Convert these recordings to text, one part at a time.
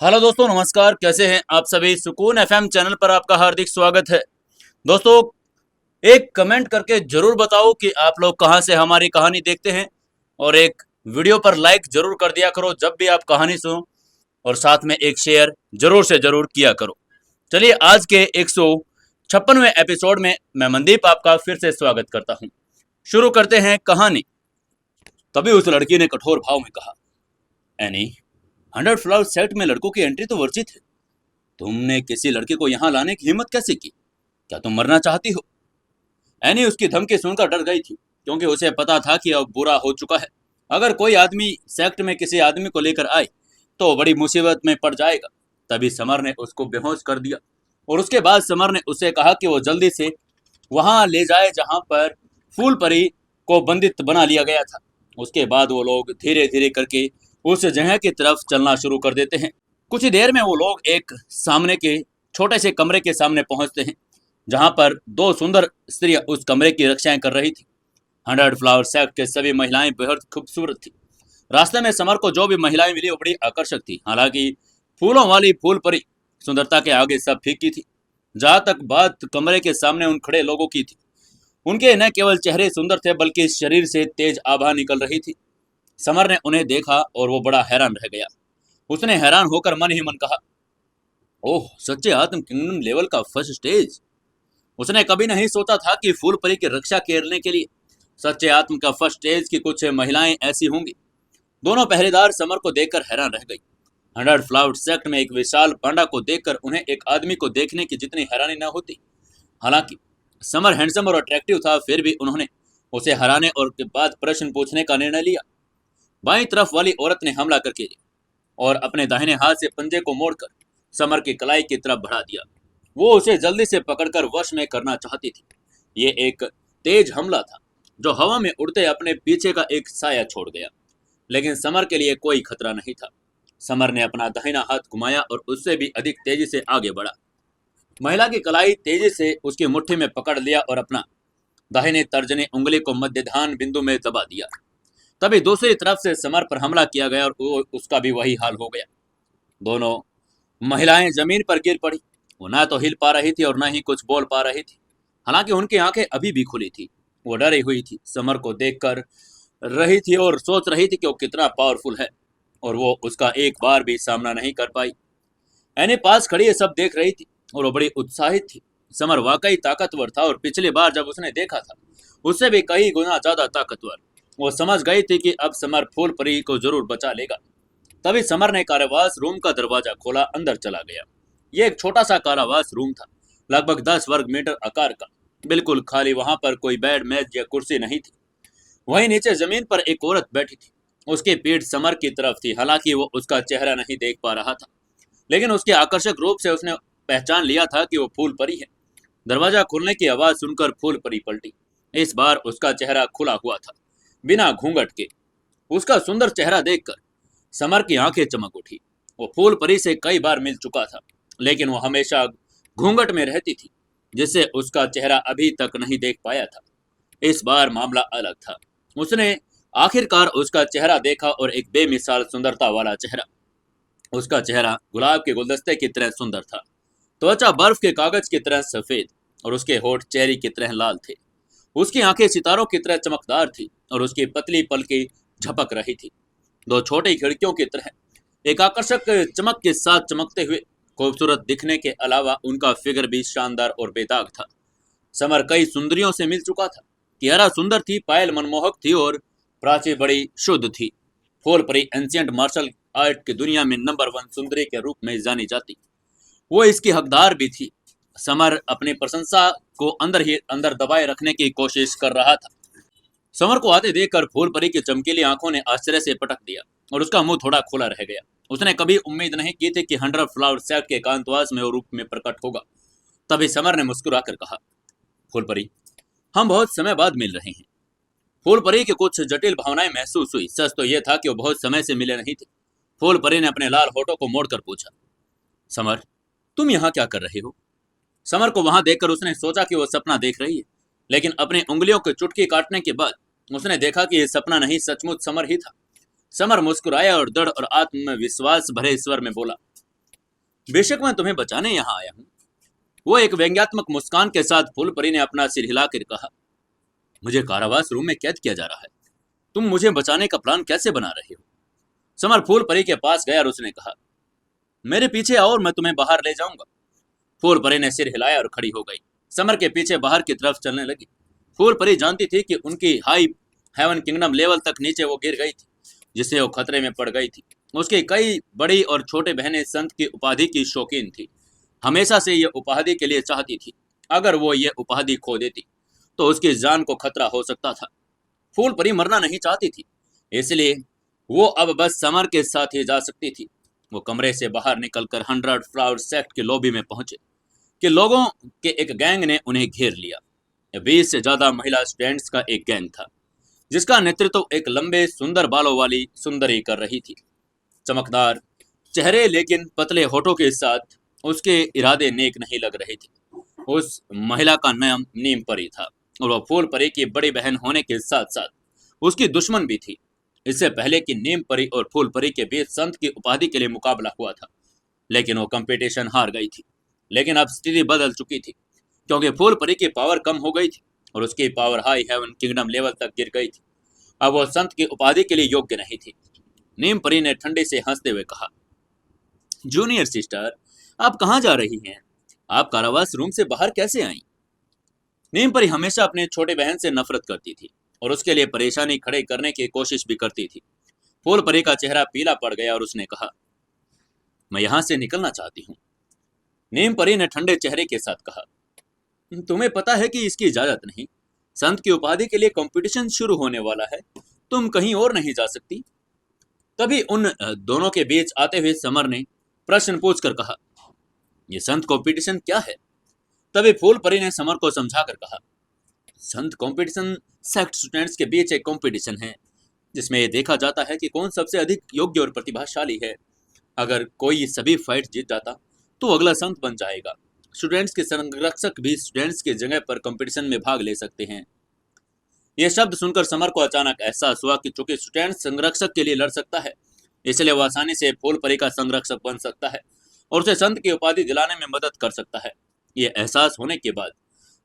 Hello दोस्तों, नमस्कार। कैसे हैं आप सभी। सुकून एफएम चैनल पर आपका हार्दिक स्वागत है। दोस्तों, एक कमेंट करके जरूर बताओ कि आप लोग कहां से हमारी कहानी देखते हैं, और एक वीडियो पर लाइक जरूर कर दिया करो जब भी आप कहानी सुनो, और साथ में एक शेयर जरूर से जरूर किया करो। चलिए, आज के 156वें एपिसोड में मैं मनदीप आपका फिर से स्वागत करता हूं। शुरू करते हैं कहानी। तभी उस लड़की ने कठोर भाव में कहा, एनी, 100 फ्लावर सेट में लड़कों की एंट्री तो वर्जित है। तुमने किसी लड़के को यहाँ लाने की हिम्मत कैसे की? क्या तुम मरना चाहती हो? एनी उसकी धमकी सुनकर डर गई थी, क्योंकि उसे पता था कि अब बुरा हो चुका है। अगर कोई आदमी सेक्ट में किसी आदमी को लेकर आए तो बड़ी मुसीबत में पड़ जाएगा। तभी समर ने उसको बेहोश कर दिया, और उसके बाद समर ने उसे कहा कि वो जल्दी से वहां ले जाए जहां पर फूल परी को बंदित बना लिया गया था। उसके बाद वो लोग धीरे धीरे करके उस जगह की तरफ चलना शुरू कर देते हैं। कुछ ही देर में वो लोग एक सामने के छोटे से कमरे के सामने पहुंचते हैं, जहां पर दो सुंदर स्त्रियां उस कमरे की रक्षाएं कर रही थी। 100 फ्लावर सेक्ट के सभी महिलाएं बेहद खूबसूरत थी। रास्ते में समर को जो भी महिलाएं मिली वो बड़ी आकर्षक थी। हालांकि फूलों वाली फूल परी सुंदरता के आगे सब फीकी थी। जहां तक बात कमरे के सामने उन खड़े लोगों की थी, उनके न केवल चेहरे सुंदर थे बल्कि शरीर से तेज आभा निकल रही थी। समर ने उन्हें देखा और वो बड़ा हैरान रह गया। उसने हैरान होकर मन ही मन कहा, ओह, सच्चे आत्म किंगडम लेवल का फर्स्ट स्टेज। उसने कभी नहीं सोचा था कि फूल परी की रक्षा करने के लिए सच्चे आत्म का फर्स्ट स्टेज की कुछ महिलाएं ऐसी होंगी। दोनों पहरेदार समर को देखकर हैरान रह गई। 100 फ्लावर सेक्ट में एक विशाल पांडा को देखकर उन्हें एक आदमी को देखने की जितनी हैरानी न होती। हालांकि समर हैंडसम और अट्रैक्टिव था, फिर भी उन्होंने उसे हराने और के बाद प्रश्न पूछने का निर्णय लिया। बाईं तरफ वाली औरत ने हमला करके और अपने दाहिने हाथ से पंजे को मोड़कर समर की कलाई की तरफ बढ़ा दिया। वो उसे जल्दी से पकड़कर वश में करना चाहती थी। ये एक तेज हमला था जो हवा में उड़ते अपने पीछे का एक साया छोड़ गया, लेकिन समर के लिए कोई खतरा नहीं था। समर ने अपना दाहिना हाथ घुमाया और उससे भी अधिक तेजी से आगे बढ़ा। महिला की कलाई तेजी से उसकी मुट्ठी में पकड़ लिया और अपना दाहिने तर्जनी उंगली को मध्यधान बिंदु में दबा दिया। तभी दूसरी तरफ से समर पर हमला किया गया और उसका भी वही हाल हो गया। दोनों महिलाएं जमीन पर गिर पड़ी। वो ना तो हिल पा रही थी और ना ही कुछ बोल पा रही थी। हालांकि उनकी आंखें अभी भी खुली थी। वो डरी हुई थी, समर को देखकर रही थी और सोच रही थी कि वो कितना पावरफुल है, और वो उसका एक बार भी सामना नहीं कर पाई। एनी पास खड़ी ये सब देख रही थी और वो बड़ी उत्साहित थी। समर वाकई ताकतवर था, और पिछली बार जब उसने देखा था उससे भी कई गुना ज्यादा ताकतवर। वो समझ गई थी कि अब समर फूल परी को जरूर बचा लेगा। तभी समर ने कारावास रूम का दरवाजा खोला, अंदर चला गया। यह एक छोटा सा कारावास रूम था, लगभग 10 वर्ग मीटर आकार का, बिल्कुल खाली। वहां पर कोई बेड, मेज या कुर्सी नहीं थी। वहीं नीचे जमीन पर एक औरत बैठी थी। उसकी पीठ समर की तरफ थी। हालांकि वो उसका चेहरा नहीं देख पा रहा था, लेकिन उसके आकर्षक रूप से उसने पहचान लिया था कि वो फूल परी है। दरवाजा खुलने की आवाज सुनकर फूल परी पलटी। इस बार उसका चेहरा खुला हुआ था, बिना घूंघट के। उसका सुंदर चेहरा देखकर समर की आंखें चमक उठी। वो फूल परी से कई बार मिल चुका था, लेकिन वो हमेशा घूंघट में रहती थी, जिससे उसका चेहरा अभी तक नहीं देख पाया था। इस बार मामला अलग था। उसने आखिरकार उसका चेहरा देखा, और एक बेमिसाल सुंदरता वाला चेहरा। उसका चेहरा गुलाब के गुलदस्ते की तरह सुंदर था। त्वचा बर्फ के कागज की तरह सफेद, और उसके होठ चेरी की तरह लाल थे। उसकी आंखें सितारों की तरह चमकदार थी, और उसकी पतली पलकें झपक रही थी, दो छोटी खिड़कियों की तरह, एक आकर्षक चमक के साथ चमकते हुए। खूबसूरत दिखने के अलावा उनका फिगर भी शानदार और बेदाग था। समर कई सुंदरियों से मिल चुका था। कियारा सुंदर थी, पायल मनमोहक थी, और प्राची बड़ी शुद्ध थी। फूल परी एंशियंट मार्शल आर्ट की दुनिया में नंबर 1 सुंदरी के रूप में जानी जाती। वो इसकी हकदार भी थी। समर अपनी प्रशंसा को अंदर ही अंदर दबाए रखने की कोशिश कर रहा था। समर को आते देखकर फूल परी की चमकीली आंखों ने आश्चर्य से पटक दिया, और उसका मुंह थोड़ा खुला रह गया। उसने कभी उम्मीद नहीं की थी कि 100 फ्लावर सेक्ट के एकांतवास में वो रूप में प्रकट होगा। तभी समर ने मुस्कुराकर कहा, फूल परी, हम बहुत समय बाद मिल रहे हैं। फूल परी की कुछ जटिल भावनाएं महसूस हुई। सच तो यह था कि वो बहुत समय से मिले नहीं थे। फूल परी ने अपने लाल होठों को मोड़कर पूछा, समर, तुम यहाँ क्या कर रहे हो? समर को वहां देखकर उसने सोचा कि वो सपना देख रही है, लेकिन अपनी उंगलियों की चुटकी काटने के बाद उसने देखा कि यह सपना नहीं, सचमुच समर ही था। समर मुस्कुराया और दृढ़ और आत्मविश्वास भरे स्वर में बोला, बेशक मैं तुम्हें बचाने यहाँ आया हूँ। वो एक व्यंग्यात्मक मुस्कान के साथ फूलपरी ने अपना सिर हिलाकर कहा। मुझे कारावास रूम में कैद किया जा रहा है, तुम मुझे बचाने का प्लान कैसे बना रहे हो? समर फूलपरी के पास गया और उसने कहा, मेरे पीछे आओ और मैं तुम्हें बाहर ले जाऊंगा। फूलपरी ने सिर हिलाया और खड़ी हो गई। समर के पीछे बाहर की तरफ चलने लगी। फूलपरी जानती थी कि उनकी हाई हेवन किंगडम लेवल तक नीचे वो गिर गई थी, जिससे वो खतरे में पड़ गई थी। उसकी कई बड़ी और छोटे बहनें संत की उपाधि की शौकीन थी। हमेशा से ये उपाधि के लिए चाहती थी। अगर वो ये उपाधि खो देती तो उसकी जान को खतरा हो सकता था। फूलपरी मरना नहीं चाहती थी, इसलिए वो अब बस समर के साथ ही जा सकती थी। वो कमरे से बाहर निकलकर 100 फ्लावर सेक्ट के लॉबी में पहुंचे कि लोगों के एक गैंग ने उन्हें घेर लिया। 20 से ज्यादा महिला स्टूडेंट्स का एक गैंग था, जिसका नेतृत्व एक लंबे सुंदर बालों वाली सुंदरी कर रही थी। चमकदार चेहरे लेकिन पतले होठों के साथ उसके इरादे नेक नहीं लग रहे थे। उस महिला का नाम नीम परी था और वह फूल परी की बड़ी बहन होने के साथ साथ उसकी दुश्मन भी थी। इससे पहले कि नीम परी और फूल परी के बीच संत की उपाधि के लिए मुकाबला हुआ था, लेकिन वो कंपटीशन हार गई थी। लेकिन अब स्थिति बदल चुकी थी, क्योंकि फूल परी की पावर कम हो गई थी और उसकी power high heaven kingdom level तक गिर गई थी। अब वो संत की उपाधि के लिए योग्य नहीं थी। नीम परी ने ठंडे से हंसते हुए कहा, जूनियर सिस्टर, आप कहाँ जा रही हैं? आप कारावास रूम से बाहर कैसे आई? नीम परी हमेशा अपने छोटे बहन से नफरत करती थी और उसके लिए परेशानी खड़े करने की कोशिश भी करती थी। फूल परी का चेहरा पीला पड़ गया और उसने कहा, मैं यहाँ से निकलना चाहती हूँ। नीम परी ने ठंडे चेहरे के साथ कहा, तुम्हें पता है कि इसकी इजाजत नहीं। संत की उपाधि के लिए कंपटीशन शुरू होने वाला है, तुम कहीं और नहीं जा सकती। तभी उन दोनों के बीच आते हुए समर ने प्रश्न पूछकर कहा, ये संत कंपटीशन क्या है? तभी फूल परी ने समर को समझाकर कहा, संत कंपटीशन सेक्ट स्टूडेंट्स के बीच एक कंपटीशन है, जिसमें यह देखा जाता है कि कौन सबसे अधिक योग्य और प्रतिभाशाली है। अगर कोई सभी फाइट जीत जाता तो अगला संत बन जाएगा। स्टूडेंट्स के संरक्षक भी स्टूडेंट्स की जगह पर कंपटीशन में भाग ले सकते हैं। यह शब्द सुनकर समर को अचानक एहसास हुआ कि चूंकि स्टूडेंट संरक्षक के लिए लड़ सकता है, इसलिए वह आसानी से फूल परी का संरक्षक बन सकता है और उसे संत की उपाधि दिलाने में मदद कर सकता है। यह एहसास होने के बाद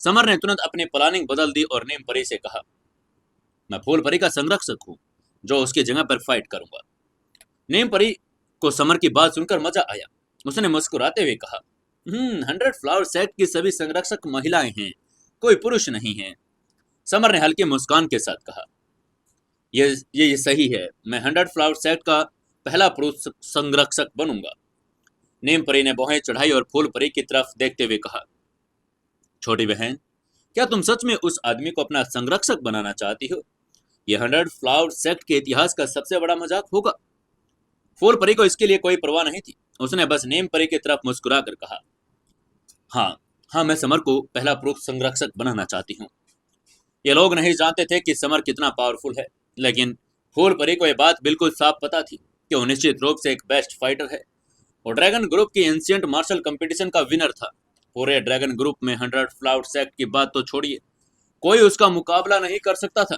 समर ने तुरंत अपनी प्लानिंग बदल दी और नीम परी से कहा, मैं फूल परी का संरक्षक हूँ जो उसकी जगह पर फाइट करूंगा। नीम परी को समर की बात सुनकर मजा आया। उसने मुस्कुराते हुए कहा, 100 फ्लावर सेक्ट की सभी संरक्षक महिलाएं हैं, कोई पुरुष नहीं है। समर ने हल्की मुस्कान के साथ कहा, ये सही है, मैं 100 फ्लावर सेक्ट का पहला पुरुष संरक्षक बनूंगा। नीम परी ने भौहें चढ़ाई और फूल परी की तरफ देखते हुए कहा, छोटी बहन, क्या तुम सच में उस आदमी को अपना संरक्षक बनाना चाहती हो? यह 100 फ्लावर सेक्ट के इतिहास का सबसे बड़ा मजाक होगा। फूल परी को इसके लिए कोई परवाह नहीं थी। उसने बस नीम परी की तरफ मुस्कुरा कर कहा, हाँ, मैं समर को पहला पुरुष संरक्षक बनाना चाहती हूँ। ये लोग नहीं जानते थे कि समर कितना पावरफुल है, लेकिन फूल परी को यह बात बिल्कुल साफ पता थी कि वो निश्चित रूप से एक बेस्ट फाइटर है और ड्रैगन ग्रुप की एंशिएंट मार्शल कंपटीशन का विनर था। पूरे ड्रैगन ग्रुप में 100 फ्लावर सेक्ट की बात तो छोड़िए, कोई उसका मुकाबला नहीं कर सकता था।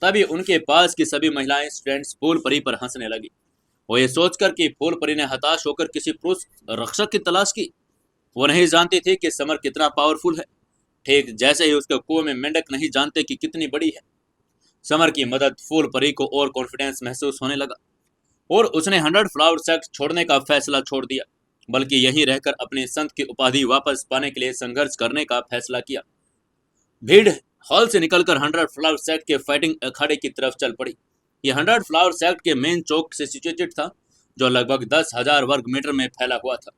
तभी उनके पास की सभी महिलाएं स्टूडेंट्स फूल परी पर हंसने लगी। वो ये सोचकर कि फूल परी ने हताश होकर किसी पुरुष रक्षक की तलाश की। वो नहीं जानती थी कि समर कितना पावरफुल है, ठीक जैसे ही उसके कुएं में मेंढक नहीं जानते कि कितनी बड़ी है। समर की मदद फूल परी को और कॉन्फिडेंस महसूस होने लगा और उसने 100 फ्लावर सेक्ट छोड़ने का फैसला छोड़ दिया, बल्कि यहीं रहकर अपने संत की उपाधि वापस पाने के लिए संघर्ष करने का फैसला किया। भीड़ हॉल से निकलकर 100 फ्लावर सेक्ट के फाइटिंग अखाड़े की तरफ चल पड़ी। यह 100 फ्लावर सेक्ट के मेन चौक से सिचुएटेड था, जो लगभग 10,000 वर्ग मीटर में फैला हुआ था,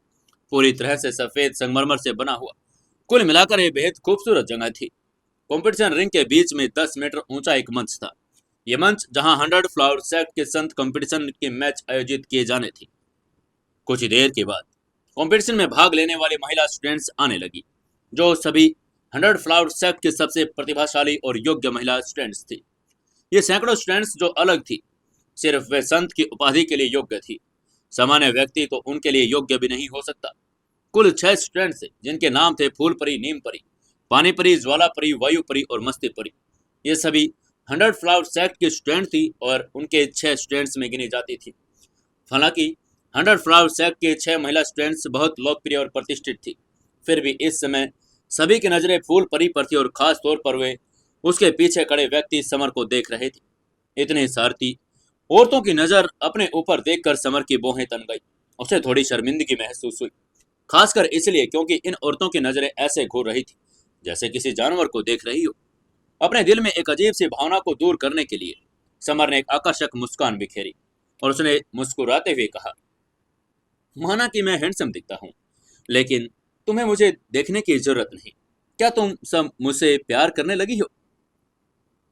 पूरी तरह से सफेद संगमरमर से बना हुआ। कुल मिलाकर यह बेहद खूबसूरत जगह थी। कंपटीशन रिंग के बीच में 10 मीटर ऊंचा एक मंच था। यह मंच जहां 100 फ्लावर सेक्ट के संत कंपटीशन के मैच आयोजित किए जाने थे। कुछ ही देर के बाद कंपटीशन में भाग लेने वाली महिला स्टूडेंट्स आने लगी, जो सभी 100 फ्लावर सेक्ट के सबसे प्रतिभाशाली और योग्य महिला स्टूडेंट्स थी। ये सैकड़ों स्टूडेंट्स जो अलग थी, सिर्फ वे संत की उपाधि के लिए योग्य थी। सामान्य व्यक्ति तो उनके लिए योग्य भी नहीं हो सकता। कुल 6 स्टूडेंट्स थे, जिनके नाम थे फूल परी, नीम परी, पानी परी, ज्वाला परी, वायु परी और मस्ती परी। ये सभी 100 फ्लावर सेक्ट के स्टूडेंट थी और उनके 6 स्टूडेंट्स में गिनी जाती थी। हालांकि 100 फ्लावर सेक्ट के 6 महिला स्टूडेंट्स बहुत लोकप्रिय और प्रतिष्ठित थी। फिर भी इस समय सभी की नजरें फूल परी पर थी और खास तौर पर वे उसके पीछे खड़े व्यक्ति समर को देख रहे थे। इतनी सारती औरतों की नजर अपने ऊपर देखकर समर की भौहें तन गई। उसे थोड़ी शर्मिंदगी महसूस हुई, खासकर इसलिए क्योंकि इन औरतों की नजरें ऐसे घूर रही थी जैसे किसी जानवर को देख रही हो। अपने दिल में एक अजीब सी भावना को दूर करने के लिए समर ने एक आकर्षक मुस्कान बिखेरी और उसने मुस्कुराते हुए कहा, माना कि मैं हैंडसम दिखता हूँ, लेकिन तुम्हें मुझे देखने की जरूरत नहीं। क्या तुम सब मुझसे प्यार करने लगी हो?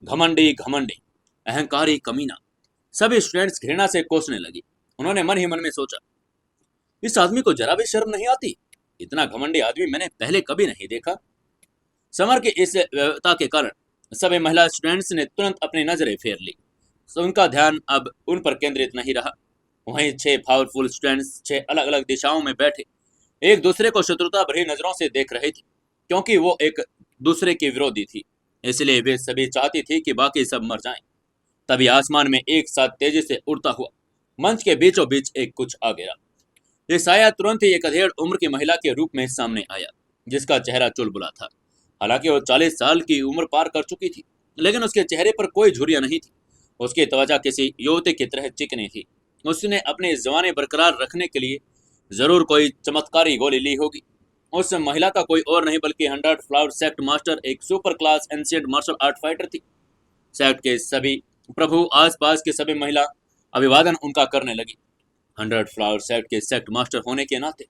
घमंडी घमंडी, अहंकारी कमीना। सभी स्टूडेंट्स घृणा से कोसने लगी। उन्होंने मन ही मन में सोचा, इस आदमी को जरा भी शर्म नहीं आती। इतना घमंडी आदमी मैंने पहले कभी नहीं देखा। समर की इस व्यवता के कारण सभी महिला स्टूडेंट्स ने तुरंत अपनी नजरें फेर ली। उनका ध्यान अब उन पर केंद्रित नहीं रहा। वहीं 6 पावरफुल स्टूडेंट्स 6 अलग अलग दिशाओं में बैठे एक दूसरे को शत्रुता भरी नजरों से देख रहे थे। क्योंकि वो एक दूसरे की विरोधी थी, इसलिए वे सभी चाहती थी कि बाकी सब मर जाएं। तभी आसमान में एक साथ तेजी से उड़ता हुआ मंच के बीचों बीच एक कुछ आ गिरा। ये साया तुरंत ही एक अधेड़ उम्र की महिला के रूप में सामने आया, जिसका चेहरा चुलबुला था। हालांकि वो 40 साल की उम्र पार कर चुकी थी, लेकिन उसके चेहरे पर कोई झुर्रियां नहीं थी। उसकी त्वचा किसी युवती की तरह चिकनी थी। उसने अपनी जवानी बरकरार रखने के लिए जरूर कोई चमत्कारी गोली ली होगी। उस महिला का कोई और नहीं बल्कि 100 फ्लावर सेक्ट मास्टर, एक super class ancient martial art fighter थी। सेक्ट के सभी प्रभु, आसपास के सभी महिला अभिवादन उनका करने लगी। 100 फ्लावर सेक्ट के सेक्ट मास्टर होने के नाते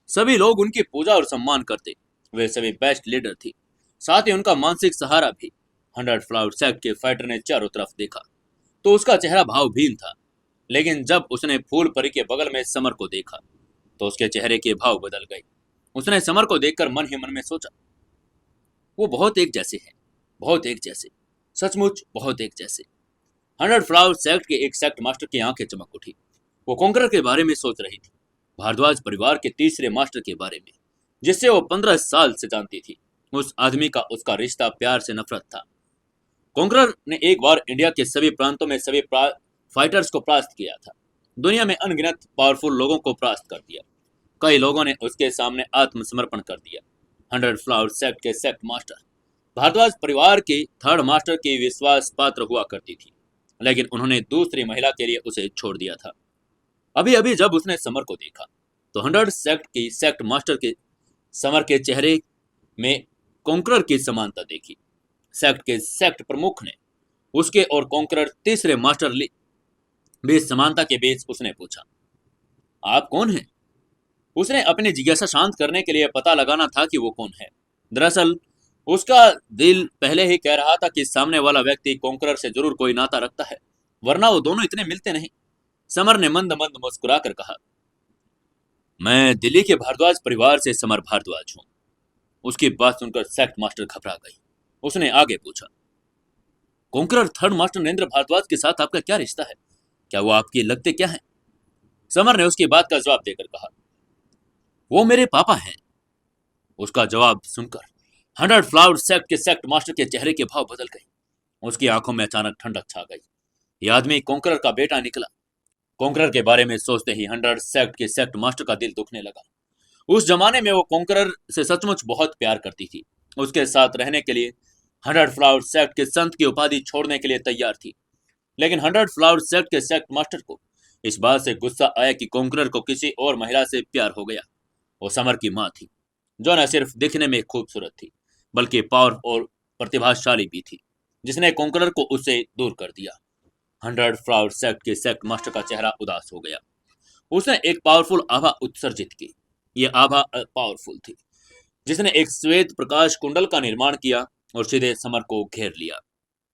सभी लोग उनकी पूजा और सम्मान करते। वे सभी बेस्ट लीडर थी, साथ ही उनका मानसिक सहारा भी। 100 फ्लावर सेक्ट के फाइटर ने चारों तरफ देखा तो उसका चेहरा भावहीन था, लेकिन जब उसने फूल परी के बगल में समर को देखा तो उसके चेहरे के भाव बदल गए। उसने समर को देखकर मन ही मन में सोचा, वो बहुत एक जैसे हैं, बहुत एक जैसे, सचमुच बहुत एक जैसे। 100 फ्लावर सेक्ट के एक सेक्ट मास्टर की आंखें चमक उठी। वो कॉन्करर के बारे में सोच रही थी, भारद्वाज परिवार के तीसरे मास्टर के बारे में, जिससे वो 15 साल से जानती थी। उस आदमी का उसका रिश्ता प्यार से नफरत था। कॉन्करर ने एक बार इंडिया के सभी प्रांतों में सभी फाइटर्स को परास्त किया था। दुनिया में अनगिनत पावरफुल लोगों को परास्त कर दिया। कई लोगों ने उसके सामने आत्मसमर्पण कर दिया। 100 फ्लावर सेक्ट के सेक्ट मास्टर भारद्वाज परिवार की थर्ड मास्टर की विश्वास पात्र हुआ करती थी, लेकिन उन्होंने दूसरी महिला के लिए उसे छोड़ दिया था। अभी अभी जब उसने समर को देखा तो 100 सेक्ट की सेक्ट मास्टर के समर के चेहरे में कॉन्करर की समानता देखी। सेक्ट के सेक्ट प्रमुख ने उसके और कॉन्करर तीसरे मास्टर ली बीच समानता के बीच उसने पूछा, आप कौन हैं? उसने अपनी जिज्ञासा शांत करने के लिए पता लगाना था कि वो कौन है। दरअसल उसका दिल पहले ही कह रहा था कि सामने वाला व्यक्ति कॉन्करर से जरूर कोई नाता रखता है, वरना वो दोनों इतने मिलते नहीं। समर ने मंद मंद मुस्कुराकर कहा, मैं दिल्ली के भारद्वाज परिवार से समर भारद्वाज हूं। उसकी बात सुनकर सेक्ट मास्टर घबरा गई। उसने आगे पूछा, conqueror third master Narendra Bhardwaj के साथ आपका क्या रिश्ता है? क्या वो आपकी लगते क्या है? समर ने उसकी बात का जवाब देकर कहा, वो मेरे पापा हैं। उसका जवाब सुनकर 100 फ्लावर सेक्ट के सेक्ट मास्टर के चेहरे के भाव बदल गए। उसकी आंखों में अचानक ठंडक छा गई। यह आदमी कॉन्करर का बेटा निकला। कॉन्करर के बारे में सोचते ही 100 सेक्ट के सेक्ट मास्टर का दिल दुखने लगा। उस जमाने में वो कॉन्करर से सचमुच बहुत प्यार करती थी। उसके साथ रहने के लिए 100 फ्लावर सेक्ट के संत की उपाधि छोड़ने के लिए तैयार थी। लेकिन 100 फ्लावर सेक्ट के सेक्ट मास्टर को इस बात से गुस्सा आया कि कॉन्करर को किसी और महिला से प्यार हो गया। वो समर की माँ थी, जो न सिर्फ दिखने में खूबसूरत थी बल्कि पावर और प्रतिभाशाली भी थी, जिसने कॉन्करर को उससे दूर कर दिया। 100 फ्लावर सेक्ट के सेक्ट मास्टर का चेहरा उदास हो गया। उसने एक पावरफुल आभा उत्सर्जित की। यह आभा पावरफुल थी, जिसने एक श्वेत प्रकाश कुंडल का निर्माण किया और सीधे समर को घेर लिया।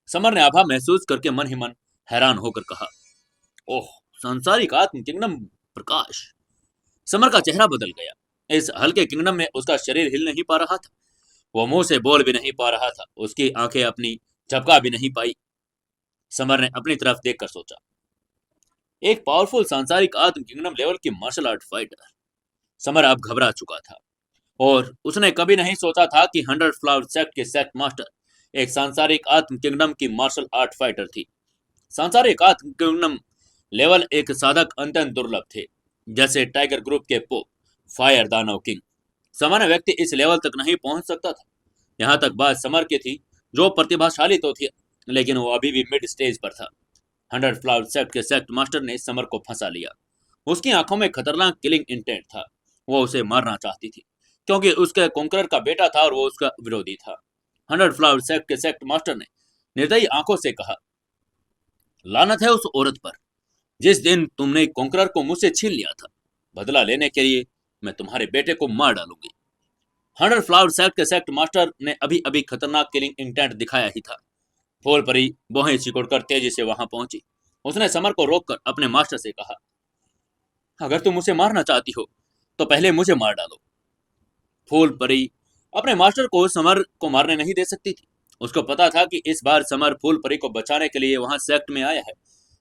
समर ने आभा महसूस करके मन ही मन हैरान होकर कहा, ओह, सांसारिक आत्म किंगडम प्रकाश। समर का चेहरा बदल गया। इस हल्के किंगडम में उसका शरीर हिल नहीं पा रहा था। वो मुंह से बोल भी नहीं पा रहा था। उसकी आंखें अपनी झपका भी नहीं पाई। समर ने अपनी तरफ देखकर सोचा, एक पावरफुल सांसारिक आत्म किंगडम लेवल की मार्शल आर्ट फाइटर। समर अब घबरा चुका था और उसने कभी नहीं सोचा था कि 100 फ्लावर सेक्ट के सेक्ट मास्टर एक सांसारिक आत्म किंगडम की मार्शल आर्ट फाइटर थी। सांसारिक आत्म किंगडम लेवल एक साधक अत्यंत दुर्लभ थे, जैसे टाइगर ग्रुप के पोप, फायर दानव किंग। सामान्य व्यक्ति इस लेवल तक नहीं पहुंच सकता था। यहाँ तक बात समर की थी, जो प्रतिभाशाली तो थी, लेकिन वो अभी भी मिड स्टेज पर था। 100 फ्लावर सेक्ट के सेक्ट मास्टर ने समर को फंसा लिया। उसकी आंखों में खतरनाक किलिंग इंटेंट था। वो उसे मारना चाहती थी, क्योंकि उसके कॉन्करर का बेटा था और वो उसका विरोधी था। 100 फ्लावर सेक्ट के सेक्ट मास्टर ने निर्दयी आंखों से कहा, लानत है उस औरत पर। जिस दिन तुमने कॉन्करर को मुझसे छीन लिया था, बदला लेने के लिए मैं तुम्हारे बेटे को मार डालूंगी। 100 फ्लावर सेक्ट के सेक्ट मास्टर ने अभी अभी खतरनाक किलिंग इंटेंट दिखाया ही था। फूल परी बोहें सिकोड़कर तेजी से वहां पहुंची। उसने समर को रोककर अपने मास्टर से कहा, अगर तुम उसे मारना चाहती हो तो पहले मुझे मार डालो। फूल परी अपने मास्टर को समर को मारने नहीं दे सकती थी। उसको पता था कि इस बार समर फूल परी को बचाने के लिए वहां सेक्ट में आया है।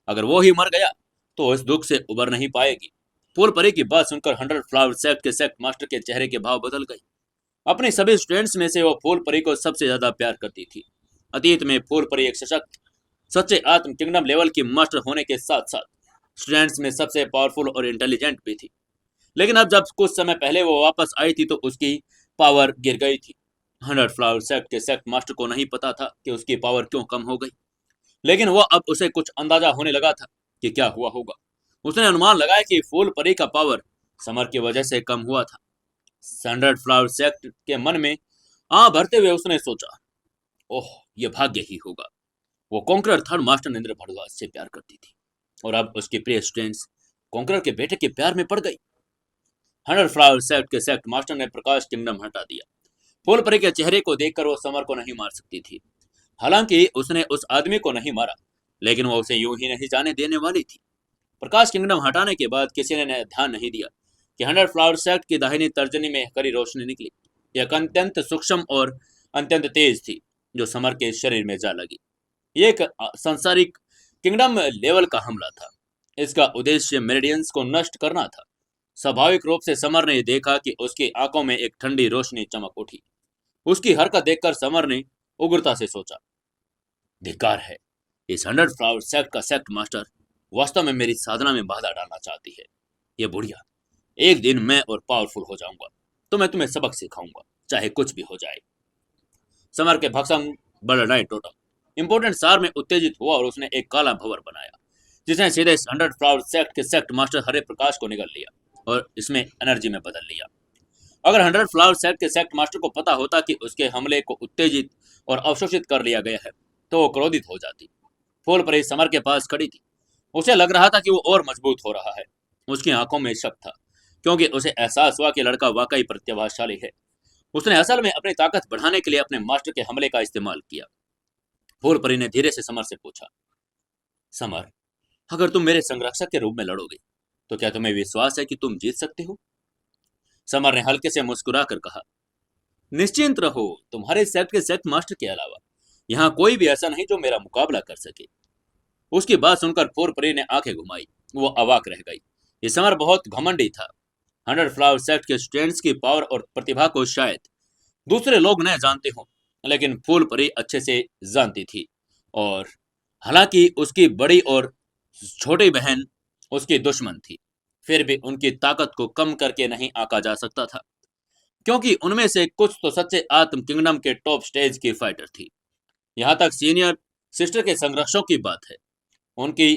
अगर वो ही मर गया तो इस दुख से उबर नहीं पाएगी। फूल परी की बात सुनकर 100 फ्लावर सेक्ट के सेक्ट मास्टर के चेहरे के भाव बदल गए। अपने सभी स्टूडेंट्स में से वो फूल परी को सबसे ज्यादा प्यार करती थी। अतीत में फूल परी एक सशक्त, सच्चे आत्म किंगडम लेवल की मास्टर होने के साथ साथ स्टूडेंट्स में सबसे पावरफुल और इंटेलिजेंट भी थी। लेकिन अब जब कुछ समय पहले वो वापस आई थी तो उसकी पावर गिर गई थी। 100 फ्लावर सेक्ट के सेक्ट मास्टर को नहीं पता था कि उसकी पावर क्यों कम हो गई, लेकिन वो अब उसे कुछ अंदाजा होने लगा था कि क्या हुआ होगा। उसने अनुमान लगाया कि फूल परी का पावर समर की वजह से कम हुआ था। 100 फ्लावर सेक्ट के मन में आ भरते हुए उसने सोचा, ओह, यह भाग्य ही होगा। वो conqueror third master Narendra Bhardwaj से प्यार करती थी और अब उसकी प्रिय स्टूडेंट्स कॉन्करर के बेटे के प्यार में पड़ गई। 100 फ्लावर सेक्ट के सेक्ट मास्टर ने प्रकाश किंगडम हटा दिया। फूल परी के चेहरे को देखकर वो समर को नहीं मार सकती थी। हालांकि उसने उस आदमी को नहीं मारा, लेकिन वो उसे यूं ही नहीं जाने देने वाली थी। प्रकाश किंगडम हटाने के बाद किसी ने ध्यान नहीं दिया कि 100 फ्लावर सेक्ट की दाहिनी तर्जनी में कड़ी रोशनी निकली। यह अत्यंत सूक्ष्म और अत्यंत तेज थी, जो समर के शरीर में जा लगी। ये एक सांसारिक किंगडम लेवल का हमला था। इसका उद्देश्य मेरिडियंस को नष्ट करना था। स्वाभाविक रूप से समर ने देखा कि उसकी आंखों में एक ठंडी रोशनी चमक उठी। उसकी हरकत देखकर समर ने उग्रता से सोचा, धिक्कार है, इस 100 फ्लावर सेक्ट का सेक्ट मास्टर वास्तव में मेरी साधना में बाधा डालना चाहती है। ये बुढ़िया, एक दिन मैं और पावरफुल हो जाऊंगा तो मैं तुम्हें सबक सिखाऊंगा, चाहे कुछ भी हो जाए। समर के भक्षण बलडाई टोटम इंपोर्टेंट सार में उत्तेजित हुआ और उसने एक काला भंवर बनाया, जिसने सीधे 100 फ्लावर सेक्ट के सेक्ट मास्टर हरे प्रकाश को निगल लिया और इसमें एनर्जी में बदल लिया। अगर 100 फ्लावर सेक्ट के सेक्ट मास्टर को पता होता कि उसके हमले को उत्तेजित और अवशोषित कर लिया गया है तो वो क्रोधित हो जाती। फूल परी समर के पास खड़ी थी। उसे लग रहा था कि वो और मजबूत हो रहा है। उसकी आंखों में शक था, क्योंकि उसे एहसास हुआ कि लड़का वाकई प्रतिभाशाली है। उसने असल में अपनी ताकत बढ़ाने के लिए अपने मास्टर के हमले का इस्तेमाल किया। फूल परी ने धीरे से समर से पूछा, समर, अगर तुम मेरे संरक्षक के रूप में लड़ोगे तो क्या तुम्हें विश्वास है कि तुम जीत सकते हो? समर ने हल्के से मुस्कुराकर कहा, निश्चिंत रहो, तुम्हारे सेक्ट के सेक्ट मास्टर के अलावा यहाँ कोई भी ऐसा नहीं जो मेरा मुकाबला कर सके। उसकी बात सुनकर फूल परी ने आंखें घुमाई। वो अवाक रह गई। ये समर बहुत घमंडी था। 100 फ्लावर सेक्ट के स्टूडेंट्स की पावर और प्रतिभा को शायद दूसरे लोग न जानते हों, लेकिन फूल परी अच्छे से जानती थी। और हालांकि उसकी बड़ी और छोटी बहन उसकी दुश्मन थी, फिर भी उनकी ताकत को कम करके नहीं आंका जा सकता था, क्योंकि उनमें से कुछ तो सच्चे आत्म किंगडम के टॉप स्टेज की फाइटर थी। यहाँ तक सीनियर सिस्टर के संघर्षों की बात है, उनकी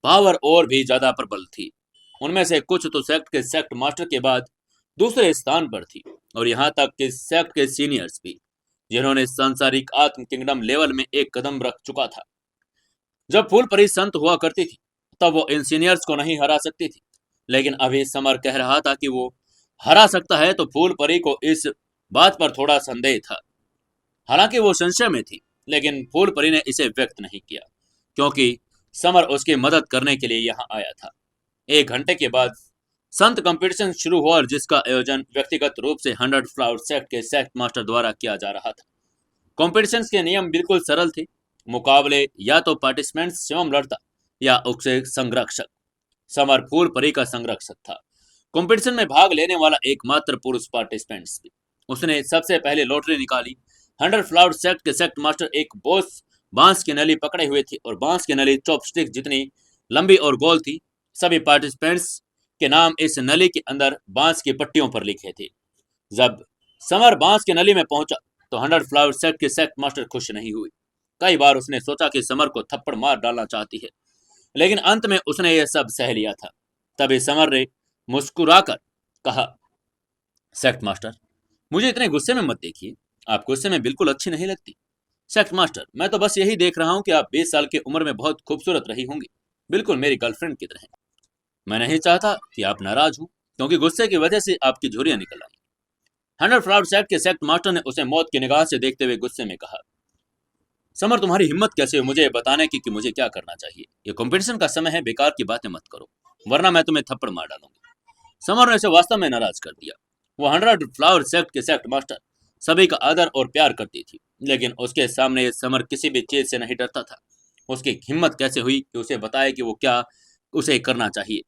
पावर और भी ज्यादा प्रबल थी। उनमें से कुछ तो सेक्ट के सेक्ट मास्टर के बाद दूसरे स्थान पर थी, और यहाँ तक कि सेक्ट के सीनियर्स भी, जिन्होंने सांसारिक आत्म किंगडम लेवल में एक कदम रख चुका था। जब फूल परी संत हुआ करती थी तब वो इन सीनियर्स को नहीं हरा सकती थी, लेकिन अभी समर कह रहा था कि वो हरा सकता है, तो फूल परी को इस बात पर थोड़ा संदेह था। हालांकि वो संशय में थी, लेकिन फूल परी ने इसे व्यक्त नहीं किया, क्योंकि समर उसकी मदद करने के लिए यहाँ आया था। 1 घंटे के बाद संत कंपटीशन शुरू हुआ, और जिसका आयोजन व्यक्तिगत रूप से 100 फ्लावर सेक्ट के सेक्ट मास्टर द्वारा किया जा रहा था। कॉम्पिटिशन के नियम बिल्कुल सरल थे। मुकाबले या तो पार्टिसिपेंट स्वयं लड़ता या उससे संरक्षक। समर फूल परी का संरक्षक था, कंपटीशन में भाग लेने वाला एकमात्र पुरुष पार्टिसिपेंट भी। उसने सबसे पहले लॉटरी निकाली। 100 फ्लावर सेक्ट के सेक्ट मास्टर एक बोस बांस की नली पकड़े हुए थे, और बांस की नली चॉपस्टिक जितनी लंबी और गोल थी। सभी पार्टिसिपेंट्स के नाम इस नली के अंदर बांस की पट्टियों पर लिखे थे। जब समर बांस की नली में पहुंचा तो 100 फ्लावर सेट के सेक्ट मास्टर खुश नहीं हुई। कई बार उसने सोचा कि समर को थप्पड़ मार डालना चाहती है, लेकिन अंत में उसने यह सब सह लिया था। तभी समर ने मुस्कुराकर कहा, सेक्ट मास्टर, मुझे इतने गुस्से में मत देखिए। आप गुस्से में बिल्कुल अच्छी नहीं लगती। सेक्ट मास्टर, मैं तो बस यही देख रहा हूँ कि आप 20 साल की उम्र में बहुत खूबसूरत रही होंगी, बिल्कुल मेरी गर्लफ्रेंड की तरह। मैं नहीं चाहता कि आप नाराज हो, क्योंकि गुस्से की वजह से आपकी झुर्रियां निकल आई। 100 फ्लावर सेट के सेक्ट मास्टर ने उसे मौत की निगाह से देखते हुए गुस्से में कहा, समर, तुम्हारी हिम्मत कैसे हुई मुझे बताने की कि मुझे क्या करना चाहिए? ये कंपटीशन का समय है, बेकार की बातें मत करो, वरना मैं तुम्हें थप्पड़ मार डालूंगी। समर ने उसे वास्तव में नाराज कर दिया। वो 100 फ्लावर सेक्ट के सेक्ट मास्टर सभी का आदर और प्यार करती थी, लेकिन उसके सामने समर किसी भी चीज से नहीं डरता था। उसकी हिम्मत कैसे हुई कि उसे बताए कि वो क्या उसे करना चाहिए?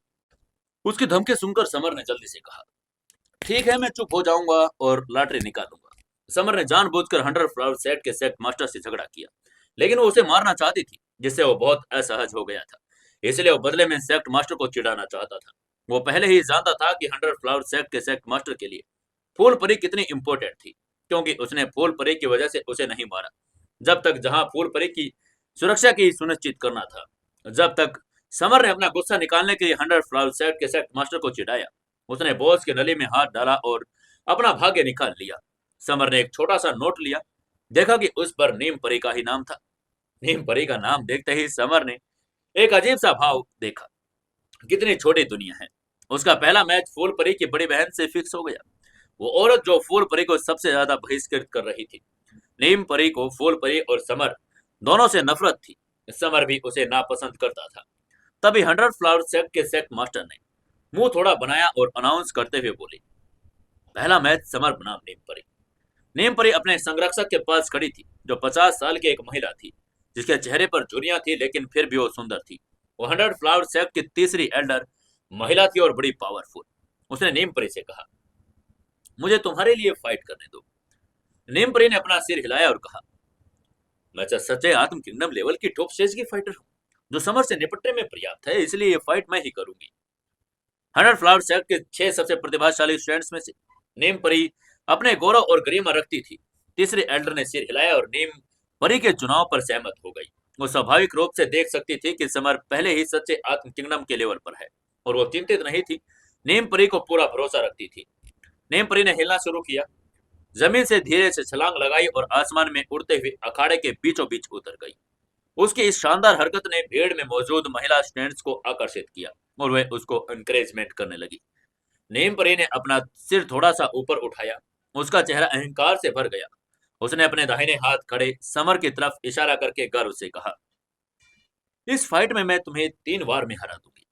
उसकी धमकी सुनकर समर ने जल्दी से कहा, ठीक है, मैं चुप हो जाऊंगा और लॉटरी निकालूंगा। समर ने जानबूझकर 100 फ्लावर सेट के सेट मास्टर से झगड़ा किया, लेकिन वो उसे मारना चाहती थी, जिससे वो बहुत असहज हो गया था। इसलिए वो बदले में सेक्ट मास्टर को चिढ़ाना चाहता था। वो पहले ही जानता था कि 100 फ्लावर सेट के सेक्ट मास्टर के लिए फूल परी कितनी इंपॉर्टेंट थी, क्योंकि उसने फूल परी की वजह से उसे नहीं मारा। जब तक जहां फूल परी की सुरक्षा की सुनिश्चित करना था, जब तक समर ने अपना गुस्सा निकालने के लिए 100 फ्लावर सेट के सेक्ट मास्टर को चिढ़ाया, उसने बॉस के नली में हाथ डाला और अपना भाग्य निकाल लिया। समर ने एक छोटा सा नोट लिया, देखा कि उस पर नीम परी का ही नाम था। नीम परी का नाम देखते ही समर ने एक अजीब सा भाव देखा। कितनी छोटी दुनिया है। उसका पहला मैच फूल परी की बड़ी बहन से फिक्स हो गया। वो औरत जो फूल परी को सबसे ज्यादा बहिष्कृत कर रही थी। नीम परी को फूल परी और समर दोनों से नफरत थी। समर भी उसे नापसंद करता था। तभी 100 फ्लावर सेट के सेट मास्टर ने मुंह थोड़ा बनाया और अनाउंस करते हुए बोली, पहला मैच समर बनाम नीम परी। नीम परी अपने संरक्षक के पास खड़ी थी, जो 50 साल की एक महिला थी, जिसके चेहरे पर झुर्रियां थी, लेकिन फिर भी वो सुंदर थी। वो 100 फ्लावर सेट की तीसरी एल्डर महिला थी और बड़ी पावरफुल। उसने नीम परी से कहा, मुझे तुम्हारे लिए फाइट करने दो। नीम परी ने अपना सिर हिलाया और कहा, मैं सच्चे आत्म किंगडम लेवल की टॉप स्टेज की फाइटर हूँ, जो समर से निपटने में पर्याप्त है, इसलिए ये फाइट मैं ही करूंगी। 100 फ्लावर सेट के 6 सबसे प्रतिभाशाली स्टूडेंट्स में से नीम परी अपने गौरव और गरिमा रखती थी। तीसरे एल्डर ने सिर हिलाया और नीम परी के चुनाव पर सहमत हो गई। वो स्वाभाविक रूप से देख सकती थी कि समर पहले ही सच्चे आत्म किंगडम के लेवल पर है, और वो चिंतित नहीं थी। नीम परी को पूरा भरोसा रखती थी। नीम परी ने हिलना शुरू किया, जमीन से धीरे से छलांग लगाई और आसमान में उड़ते हुए अखाड़े के बीचों बीच उतर गई। उसकी इस शानदार हरकत ने भीड़ में मौजूद महिला स्टूडेंट्स को आकर्षित किया और वे उसको एनकरेजमेंट करने लगी। नीम परी ने अपना सिर थोड़ा सा ऊपर उठाया, उसका चेहरा अहंकार से भर गया। उसने अपने दाहिने हाथ खड़े समर की तरफ इशारा करके गर्व से कहा, इस फाइट में मैं तुम्हें 3 बार में हरा दूंगी।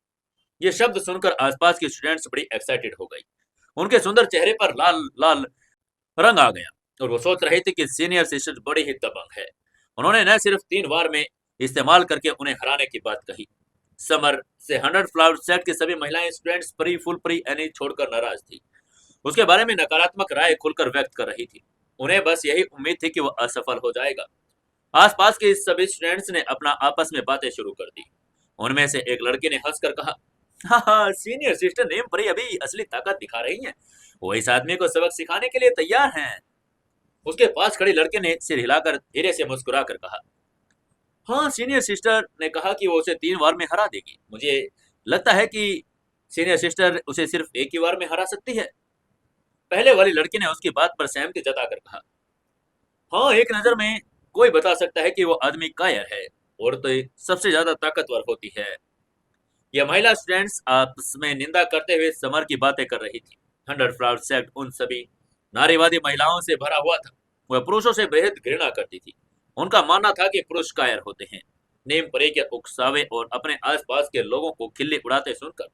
ये शब्द सुनकर आसपास की स्टूडेंट्स बड़ी एक्साइटेड हो गई। उनके सुंदर चेहरे पर लाल लाल रंग आ गया और वो सोच रहे थे कि सीनियर सिस्टर बड़ी ही दबंग है। उन्होंने न सिर्फ 3 बार में इस्तेमाल करके उन्हें हराने की बात कही। समर से 100 फ्लावर सेट की सभी महिलाएं स्टूडेंट्स परी फुल परी एनी छोड़कर नाराज थी। उसके बारे में नकारात्मक राय खुलकर व्यक्त कर रही थी। उन्हें बस यही उम्मीद थी कि वह असफल हो जाएगा। आसपास के सभी स्टूडेंट्स ने अपना आपस में बातें शुरू कर दी। उनमें से एक लड़के ने हंसकर कहा, हाँ हाँ, सीनियर सिस्टर नेम परी अभी असली ताकत दिखा रही हैं। वो इस आदमी को सबक सिखाने के लिए तैयार हैं। उसके पास खड़े लड़के ने सिर हिलाकर धीरे से मुस्कुरा कर कहा, हाँ, सीनियर सिस्टर ने कहा कि वो उसे 3 बार में हरा देगी। मुझे लगता है कि सीनियर सिस्टर उसे सिर्फ एक ही बार में हरा सकती है। पहले वाली लड़की ने उसकी बात पर सहमति जताकर कहा, हाँ, एक नजर में कोई बता सकता है कि वो आदमी कायर है और तो सबसे ज्यादा ताकतवर होती है। यह महिला स्टूडेंट्स आपस में निंदा करते हुए समर की बातें कर रही थी। 100 फ्लावर सेट उन सभी नारीवादी महिलाओं से भरा हुआ था। वह पुरुषों से बेहद घृणा करती थी। उनका मानना था कि पुरुष कायर होते हैं। नीम परी के उकसावे और अपने आसपास के लोगों को खिल्ली उड़ाते सुनकर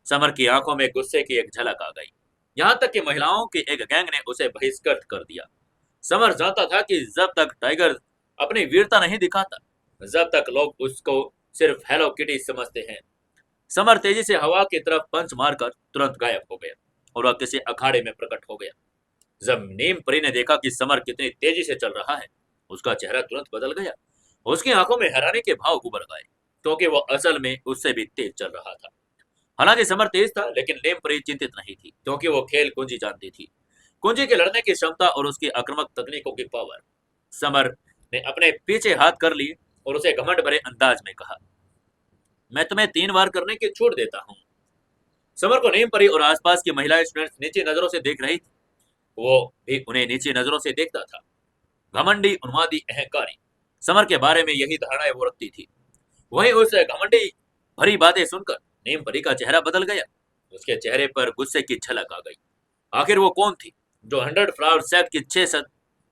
समर की आंखों में गुस्से की एक झलक आ गई। यहाँ तक कि महिलाओं की एक गैंग ने उसे बहिष्कृत कर दिया। समर जानता था कि जब तक टाइगर अपनी वीरता नहीं दिखाता, जब तक लोग उसको सिर्फ हेलो किटी समझते हैं। समर तेजी से हवा की तरफ पंच मारकर तुरंत गायब हो गया और वह किसी अखाड़े में प्रकट हो गया। जब नीम परी ने देखा कि समर कितनी तेजी से चल रहा है, उसका चेहरा तुरंत बदल गया। उसकी आंखों में हैरानी के भाव उभर गए, क्योंकि वह असल में उससे भी तेज चल रहा था। हालांकि समर तेज था, लेकिन नीम परी चिंतित नहीं थी, क्योंकि वो खेल कुंजी जानती थी। कुंजी के लड़ने की क्षमता और उसकी आक्रामक तकनीकों की पावर। समर ने अपने पीछे हाथ कर लिए और उसे घमंड भरे अंदाज में कहा, मैं तुम्हें 3 वार करने की छूट देता हूँ। समर को नीम परी और आसपास की महिलाएं स्टूडेंट्स नीची नजरों से देख रही थी। वो भी उन्हें नीची नजरों से देखता था। घमंडी, उन्मादी, अहंकारी। समर के बारे में यही धारणाएं वो रखती थी। वहीं उस घमंडी भरी बातें सुनकर नीम परी का चेहरा बदल गया। उसके चेहरे पर गुस्से की झलक आ गई। आखिर वो कौन थी जो 100 फ्लावर सेट की 6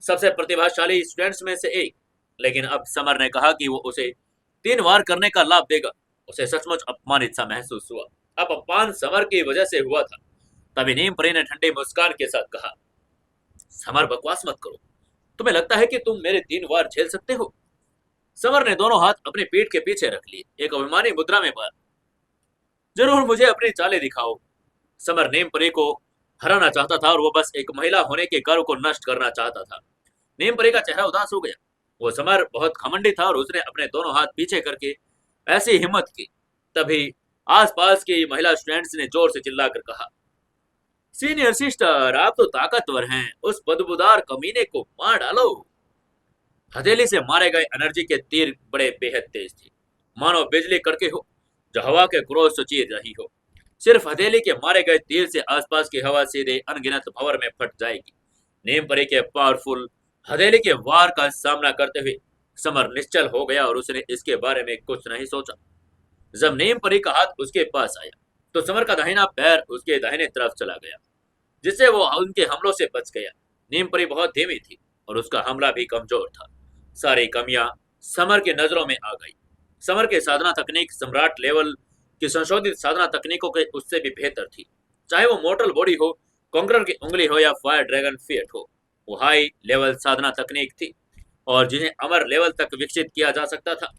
सबसे प्रतिभाशाली स्टूडेंट्स में से एक? लेकिन अब समर ने कहा कि वो उसे 3 वार करने का लाभ देगा। उसे सचमुच अपमानित सा महसूस हुआ। अब अपमान समर की वजह से हुआ था। तभी नीम परी ने ठंडी मुस्कान के साथ कहा, समर बकवास मत करो। तुम्हें लगता है कि तुम मेरे 3 वार झेल सकते हो? समर ने दोनों हाथ अपनी पीठ के पीछे रख लिए। एक अभिमानी मुद्रा में बोला, जरूर, मुझे अपनी चालें दिखाओ। समर नीम परी को हराना चाहता था और वो बस एक महिला होने के गर्व को नष्ट करना चाहता था। नीम परी का चेहरा उदास हो गया। वो समर बहुत घमंडी था और उसने अपने दोनों हाथ पीछे करके ऐसी हिम्मत की। तभी आसपास की महिला स्टूडेंट्स ने जोर से चिल्लाकर कहा, सीनियर सिस्टर, आप तो ताकतवर हैं, उस बदबूदार कमीने को मार डालो। हथेली से मारे गए एनर्जी के तीर बड़े बेहद तेज थे, मानो बिजली कड़के हो जो हवा के क्रोध से चीर रही हो। सिर्फ हथेली के मारे गए तीर से आसपास की हवा सीधे अनगिनत भंवर में फट जाएगी। नीम परी के पावरफुल हथेली के वार का सामना करते हुए समर निश्चल हो गया और उसने इसके बारे में कुछ नहीं सोचा। जब नीम परी का हाथ उसके पास आया तो समर का दाहिना पैर उसके दाहिने तरफ चला गया, जिससे वो उनके हमलों से बच गया। नीम परी बहुत धीमी थी और उसका हमला भी कमजोर था। सारी कमियां समर की नजरों में आ गई। समर की साधना तकनीक सम्राट लेवल की संशोधित साधना तकनीकों के उससे भी बेहतर थी। चाहे वो मोर्टल बॉडी हो, कॉन्करर की उंगली हो या फायर ड्रैगन फेट हो, वो हाई लेवल साधना तकनीक थी और जिन्हें अमर लेवल तक विकसित किया जा सकता था।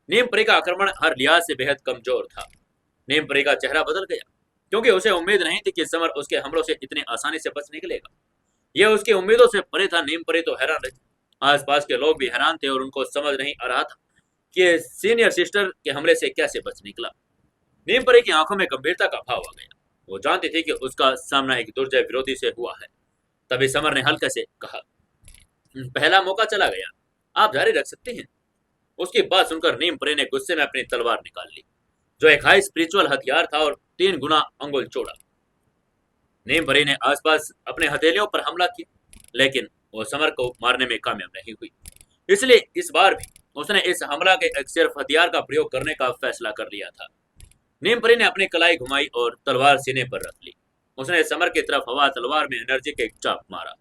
नीम परी का आक्रमण हर लिहाज से बेहद कमजोर था। नीम परी का चेहरा बदल गया, क्योंकि उसे उम्मीद नहीं थी कि समर उसके हमलों से इतनी आसानी से बच निकलेगा। यह उसकी उम्मीदों से परे था। नीम परी तो हैरान रही। आसपास के लोग भी हैरान थे और उनको समझ नहीं आ रहा था कि सीनियर सिस्टर के हमले से कैसे बच निकला। नीम परी की आंखों में गंभीरता का भाव आ गया। वो जानती थी कि उसका सामना एक दुर्जय विरोधी से हुआ है। तभी समर ने हल्के से कहा, पहला मौका चला गया, आप जारी रख सकते हैं। उसकी बात सुनकर नीम परी ने गुस्से में अपनी तलवार निकाल ली, जो एक हाई स्पिरिचुअल हथियार था और 3 गुना अंगुल चौड़ा। नीम परी ने आसपास अपने हथेलियों पर हमला किया, लेकिन वो समर को मारने में कामयाब नहीं हुई। इसलिए इस बार भी उसने इस हमला के एक सिर्फ हथियार का प्रयोग करने का फैसला कर लिया था। नीम परी ने अपनी कलाई घुमाई और तलवार सीने पर रख ली। उसने समर की तरफ हवा तलवार में एनर्जी के एक चाप मारा।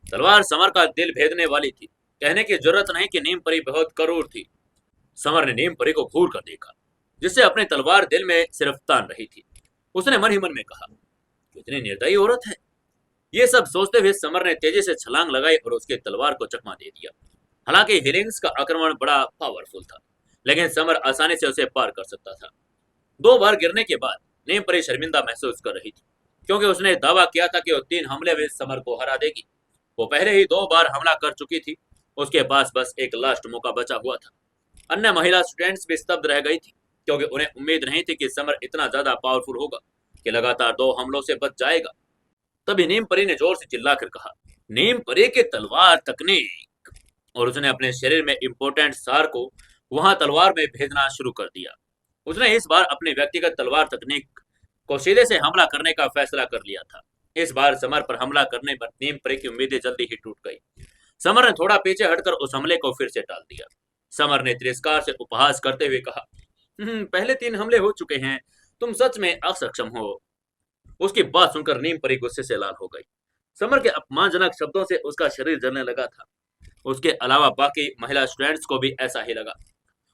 तलवार समर का दिल भेदने वाली थी। कहने की जरूरत नहीं कि नीम परी बहुत क्रूर थी। समर ने नीम परी को घूर कर देखा, जिससे अपनी तलवार दिल में सिर्फ तान रही थी। उसने मन ही मन में कहा, कितनी निर्दयी औरत है। ये सब सोचते हुए समर ने तेजी से छलांग लगाई और उसके तलवार को चकमा दे दिया। हालांकि हिलिंग्स का आक्रमण बड़ा पावरफुल था, लेकिन समर आसानी से उसे पार कर सकता था। 2 बार गिरने के बाद नीम परी शर्मिंदा महसूस कर रही थी, क्योंकि उसने दावा किया था कि वो 3 हमले में समर को हरा देगी। वो पहले ही 2 बार हमला कर चुकी थी। उसके पास बस एक लास्ट मौका बचा हुआ था। अन्य महिला स्टूडेंट्स भी स्तब्ध रह गई थी, क्योंकि उन्हें उम्मीद नहीं थी कि समर इतना ज्यादा पावरफुल होगा कि लगातार 2 हमलों से बच जाएगा। तभी नीम परी ने जोर से चिल्लाकर कहा, नीम परी की तलवार तकनीक, और उसने अपने शरीर में इंपोर्टेंट सार को वहां तलवार में भेजना शुरू कर दिया। उसने इस बार अपनी व्यक्तिगत तलवार तकनीक को सीधे से हमला करने का फैसला कर लिया था। इस बार समर पर हमला करने पर नीम परी की उम्मीदें जल्दी ही टूट गई। समर ने थोड़ा पीछे हटकर उस हमले को फिर से टाल दिया। समर ने तिरस्कार से उपहास करते हुए कहा, पहले 3 हमले हो चुके हैं, तुम सच में असक्षम हो। उसकी बात सुनकर नीम परी गुस्से से लाल हो गई। समर के अपमानजनक शब्दों से उसका शरीर जलने लगा था। उसके अलावा बाकी महिला स्टूडेंट्स को भी ऐसा ही लगा।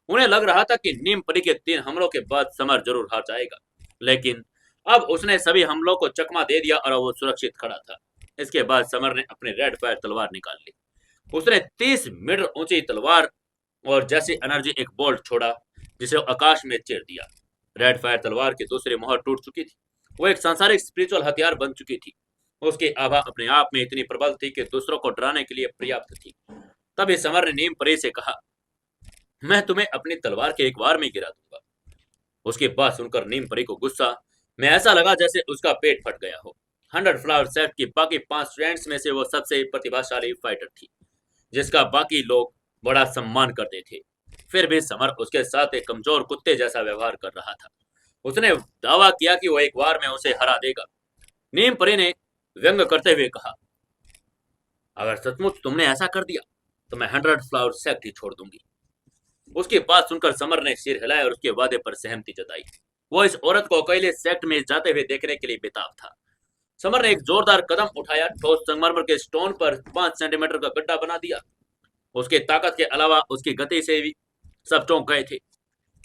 उन्हें लग रहा था कि नीम परी के 3 हमलों के बाद समर जरूर हार जाएगा, लेकिन अब उसने सभी हमलों को चकमा दे दिया और वो सुरक्षित खड़ा था। इसके बाद समर ने अपनी रेड फायर तलवार निकाल ली। उसने 30 मीटर ऊंची तलवार और जैसी एनर्जी एक बोल्ट छोड़ा, जिसे आकाश में चीर दिया। रेड फायर तलवार की दूसरी मोहर टूट चुकी थी। वो एक सांसारिक स्पिरिचुअल हथियार बन चुकी थी। उसकी आभा अपने आप में इतनी प्रबल थी कि दूसरों को डराने के लिए पर्याप्त थी। तभी समर ने नीम परी से कहा, मैं तुम्हें अपनी तलवार के एक वार में गिरा दूंगा। उसकी बात सुनकर नीम परी को गुस्सा मैं ऐसा लगा जैसे उसका पेट फट गया हो। 100 फ्लावर सेट की बाकी 5 स्टूडेंट्स में से वो सबसे प्रतिभाशाली फाइटर थी, जिसका बाकी लोग बड़ा सम्मान करते थे। फिर भी समर उसके साथ एक कमजोर कुत्ते जैसा व्यवहार कर रहा था। उसने दावा किया कि वो एक बार में उसे हरा देगा। नीम परी ने व्यंग करते हुए कहा, अगर सचमुच तुमने ऐसा कर दिया तो मैं 100 फ्लावर सेक्ट ही छोड़ दूंगी। उसकी बात सुनकर समर ने सिर हिलाया और उसके वादे पर सहमति जताई। वो इस औरत को अकेले सेक्ट में जाते हुए देखने के लिए बेताब था। समर ने एक जोरदार कदम उठाया, ठोस संगमरमर के स्टोन पर 5 सेंटीमीटर का गड्ढा बना दिया। उसकी ताकत के अलावा उसकी गति से भी सब चौंक गए थे।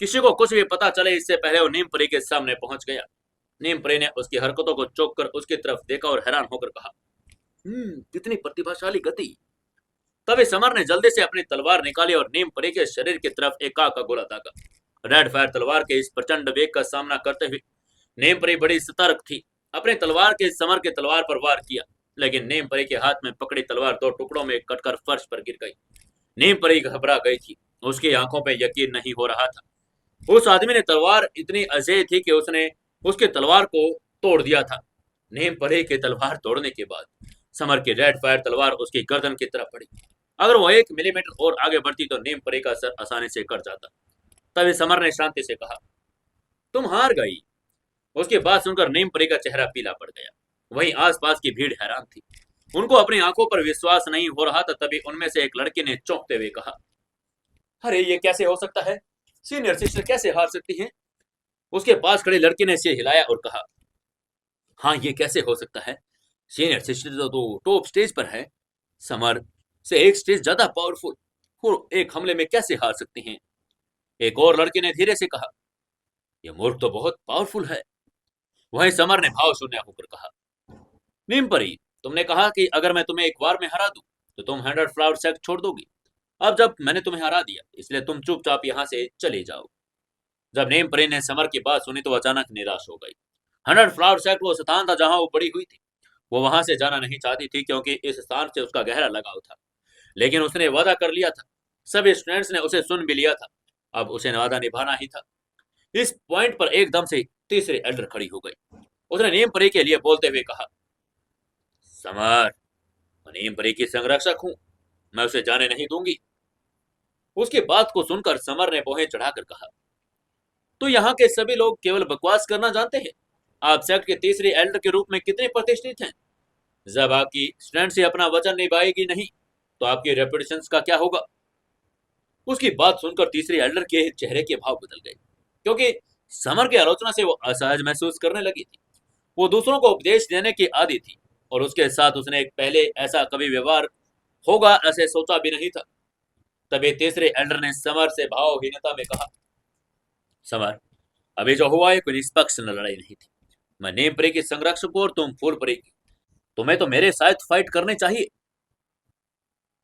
किसी को कुछ भी पता चले इससे पहले वो नीम परी के सामने पहुंच गया। नीम परी ने उसकी हरकतों को चौंक कर उसकी तरफ देखा और हैरान होकर कहा, कितनी प्रतिभाशाली गति। तभी समर ने जल्दी से अपनी तलवार निकाली और नीम परी के शरीर की तरफ एक आग का गोला दागा। रेड फायर तलवार के इस प्रचंड वेग का सामना करते हुए नीम परी बड़ी सतर्क थी। अपने तलवार के समर के तलवार पर वार किया, लेकिन नीम परी के हाथ में पकड़ी तलवार 2 टुकड़ों में कटकर फर्श पर गिर गई। नीम परी घबरा गई थी। उसकी आंखों पर यकीन नहीं हो रहा था। उस आदमी ने तलवार इतनी अजय थी कि उसने उसके तलवार को तोड़ दिया था। नीम परी की तलवार तोड़ने के बाद समर की रेड फायर तलवार उसकी गर्दन की तरफ पड़ी। अगर वो 1 मिलीमीटर और आगे बढ़ती तो नीम परी का सर आसानी से कट जाता। तभी समर ने शांति से कहा, तुम हार गई। उसकी बात सुनकर नीम परी का चेहरा पीला पड़ गया। वहीं आसपास की भीड़ हैरान थी। उनको अपनी आंखों पर विश्वास नहीं हो रहा था। तभी उनमें से एक लड़के ने चौंकते हुए कहा, अरे ये कैसे हो सकता है? सीनियर सिस्टर कैसे हार सकती हैं? उसके पास खड़े लड़के ने सिर हिलाया और कहा, हाँ ये कैसे हो सकता है? सीनियर सिस्टर तो टॉप स्टेज पर है। समर से एक स्टेज ज्यादा पावरफुल, और एक हमले में कैसे हार सकती हैं? एक और लड़के ने धीरे से कहा, यह मूर्ख तो बहुत पावरफुल है। वहीं समर ने भाव शून्य होकर कहा, नीम परी, तुमने कहा कि अगर मैं तुम्हें एक बार में हरा दूं तो तुम 100 फ्लावर सेक्ट छोड़ दोगी। अब जब मैंने तुम्हें हरा दिया इसलिए तुम चुपचाप यहाँ से चले जाओ। जब नीम परी ने समर की बात सुनी तो अचानक निराश हो गई। 100 फ्लावर सेक्ट वो स्थान था जहां वो बड़ी हुई थी। वो वहां से जाना नहीं चाहती थी क्योंकि इस स्थान से उसका गहरा लगाव था। लेकिन उसने वादा कर लिया था। सभी स्टूडेंट्स ने उसे सुन भी लिया था। अब उसे वादा निभाना ही था। इस पॉइंट पर एकदम से तीसरी एल्डर खड़ी हो गई। उसने नीम परी के लिए बोलते हुए कहा, समर, मैं नीम परी की संरक्षक हूं। मैं उसे जाने नहीं दूंगी। उसकी बात को सुनकर समर ने भौहें चढ़ाकर कहा, तो यहाँ के सभी लोग केवल बकवास करना जानते हैं। आप सेक्ट के तीसरी एल्डर के रूप में कितने प्रतिष्ठित हैं? जब आपकी स्टूडेंट से अपना वचन निभाएगी नहीं तो आपकी रेपुटेशन का क्या होगा? उसकी बात सुनकर तीसरी एल्डर के चेहरे के भाव बदल गए, क्योंकि समर की आलोचना से वो असहज महसूस करने लगी थी। वो दूसरों को उपदेश देने की आदी थी और उसके साथ उसने एक पहले ऐसा कभी व्यवहार होगा ऐसे सोचा भी नहीं था। तभी तीसरे एल्डर ने समर से भावहीनता में कहा, समर, अभी जो हुआ है कोई निष्पक्ष लड़ाई नहीं थी। मैं नीम परी की संरक्षक हूं और तुम फूल परी की। तुम्हें तो मेरे साथ फाइट करने चाहिए।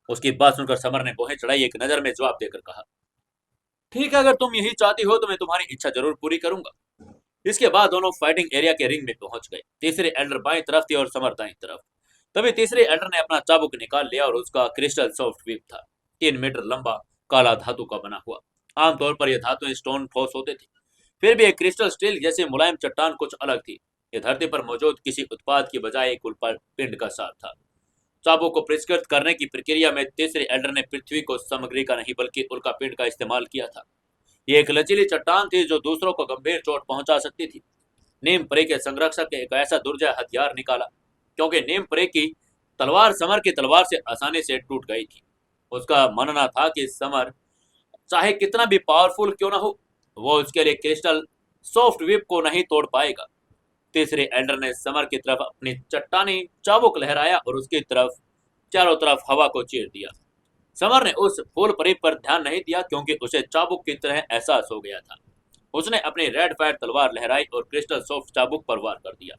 उसकी बात सुनकर समर ने भौहें चढ़ाई एक नजर में जवाब देकर कहा, ठीक है, अगर तुम यही चाहती हो तो मैं तुम्हारी इच्छा जरूर पूरी करूंगा। इसके बाद दोनों फाइटिंग एरिया के रिंग में पहुंच गए। तीसरे एल्डर बाएं तरफ थी और समर दाएं तरफ। तभी तीसरे एल्डर ने अपना चाबुक निकाल लिया और उसका क्रिस्टल सॉफ्ट व्हीप था, 3 मीटर लंबा, काला धातु का बना हुआ। आमतौर पर यह धातु स्टोन ठोस होते थे, फिर भी एक क्रिस्टल स्टील जैसे मुलायम चट्टान कुछ अलग थी। यह धरती पर मौजूद किसी उत्पाद की बजाय एक उल्का पिंड का सार था। चाबुक को परिष्कृत करने की प्रक्रिया में तीसरे एल्डर ने पृथ्वी को सामग्री का नहीं बल्कि उल्का पिंड का इस्तेमाल किया था। ये एक लचीली चट्टान थी जो दूसरों को गंभीर चोट पहुंचा सकती थी। नीम परी के संरक्षक ने एक ऐसा दुर्जय हथियार निकाला, क्योंकि नीम परी की तलवार समर की तलवार से आसानी से टूट गई थी। उसका मानना था कि समर चाहे कितना भी पावरफुल क्यों ना हो, वो उसके लिए क्रिस्टल सॉफ्ट व्हीप को नहीं तोड़ पाएगा। तीसरे एल्डर ने समर की तरफ अपनी चट्टानी चाबुक लहराया और उसकी तरफ चारों तरफ हवा को चीर दिया। समर ने उस फूल परी पर ध्यान नहीं दिया क्योंकि उसे चाबुक की तरह एहसास हो गया था। उसने अपनी रेड फायर तलवार लहराई और क्रिस्टल सॉफ्ट चाबुक पर वार कर दिया।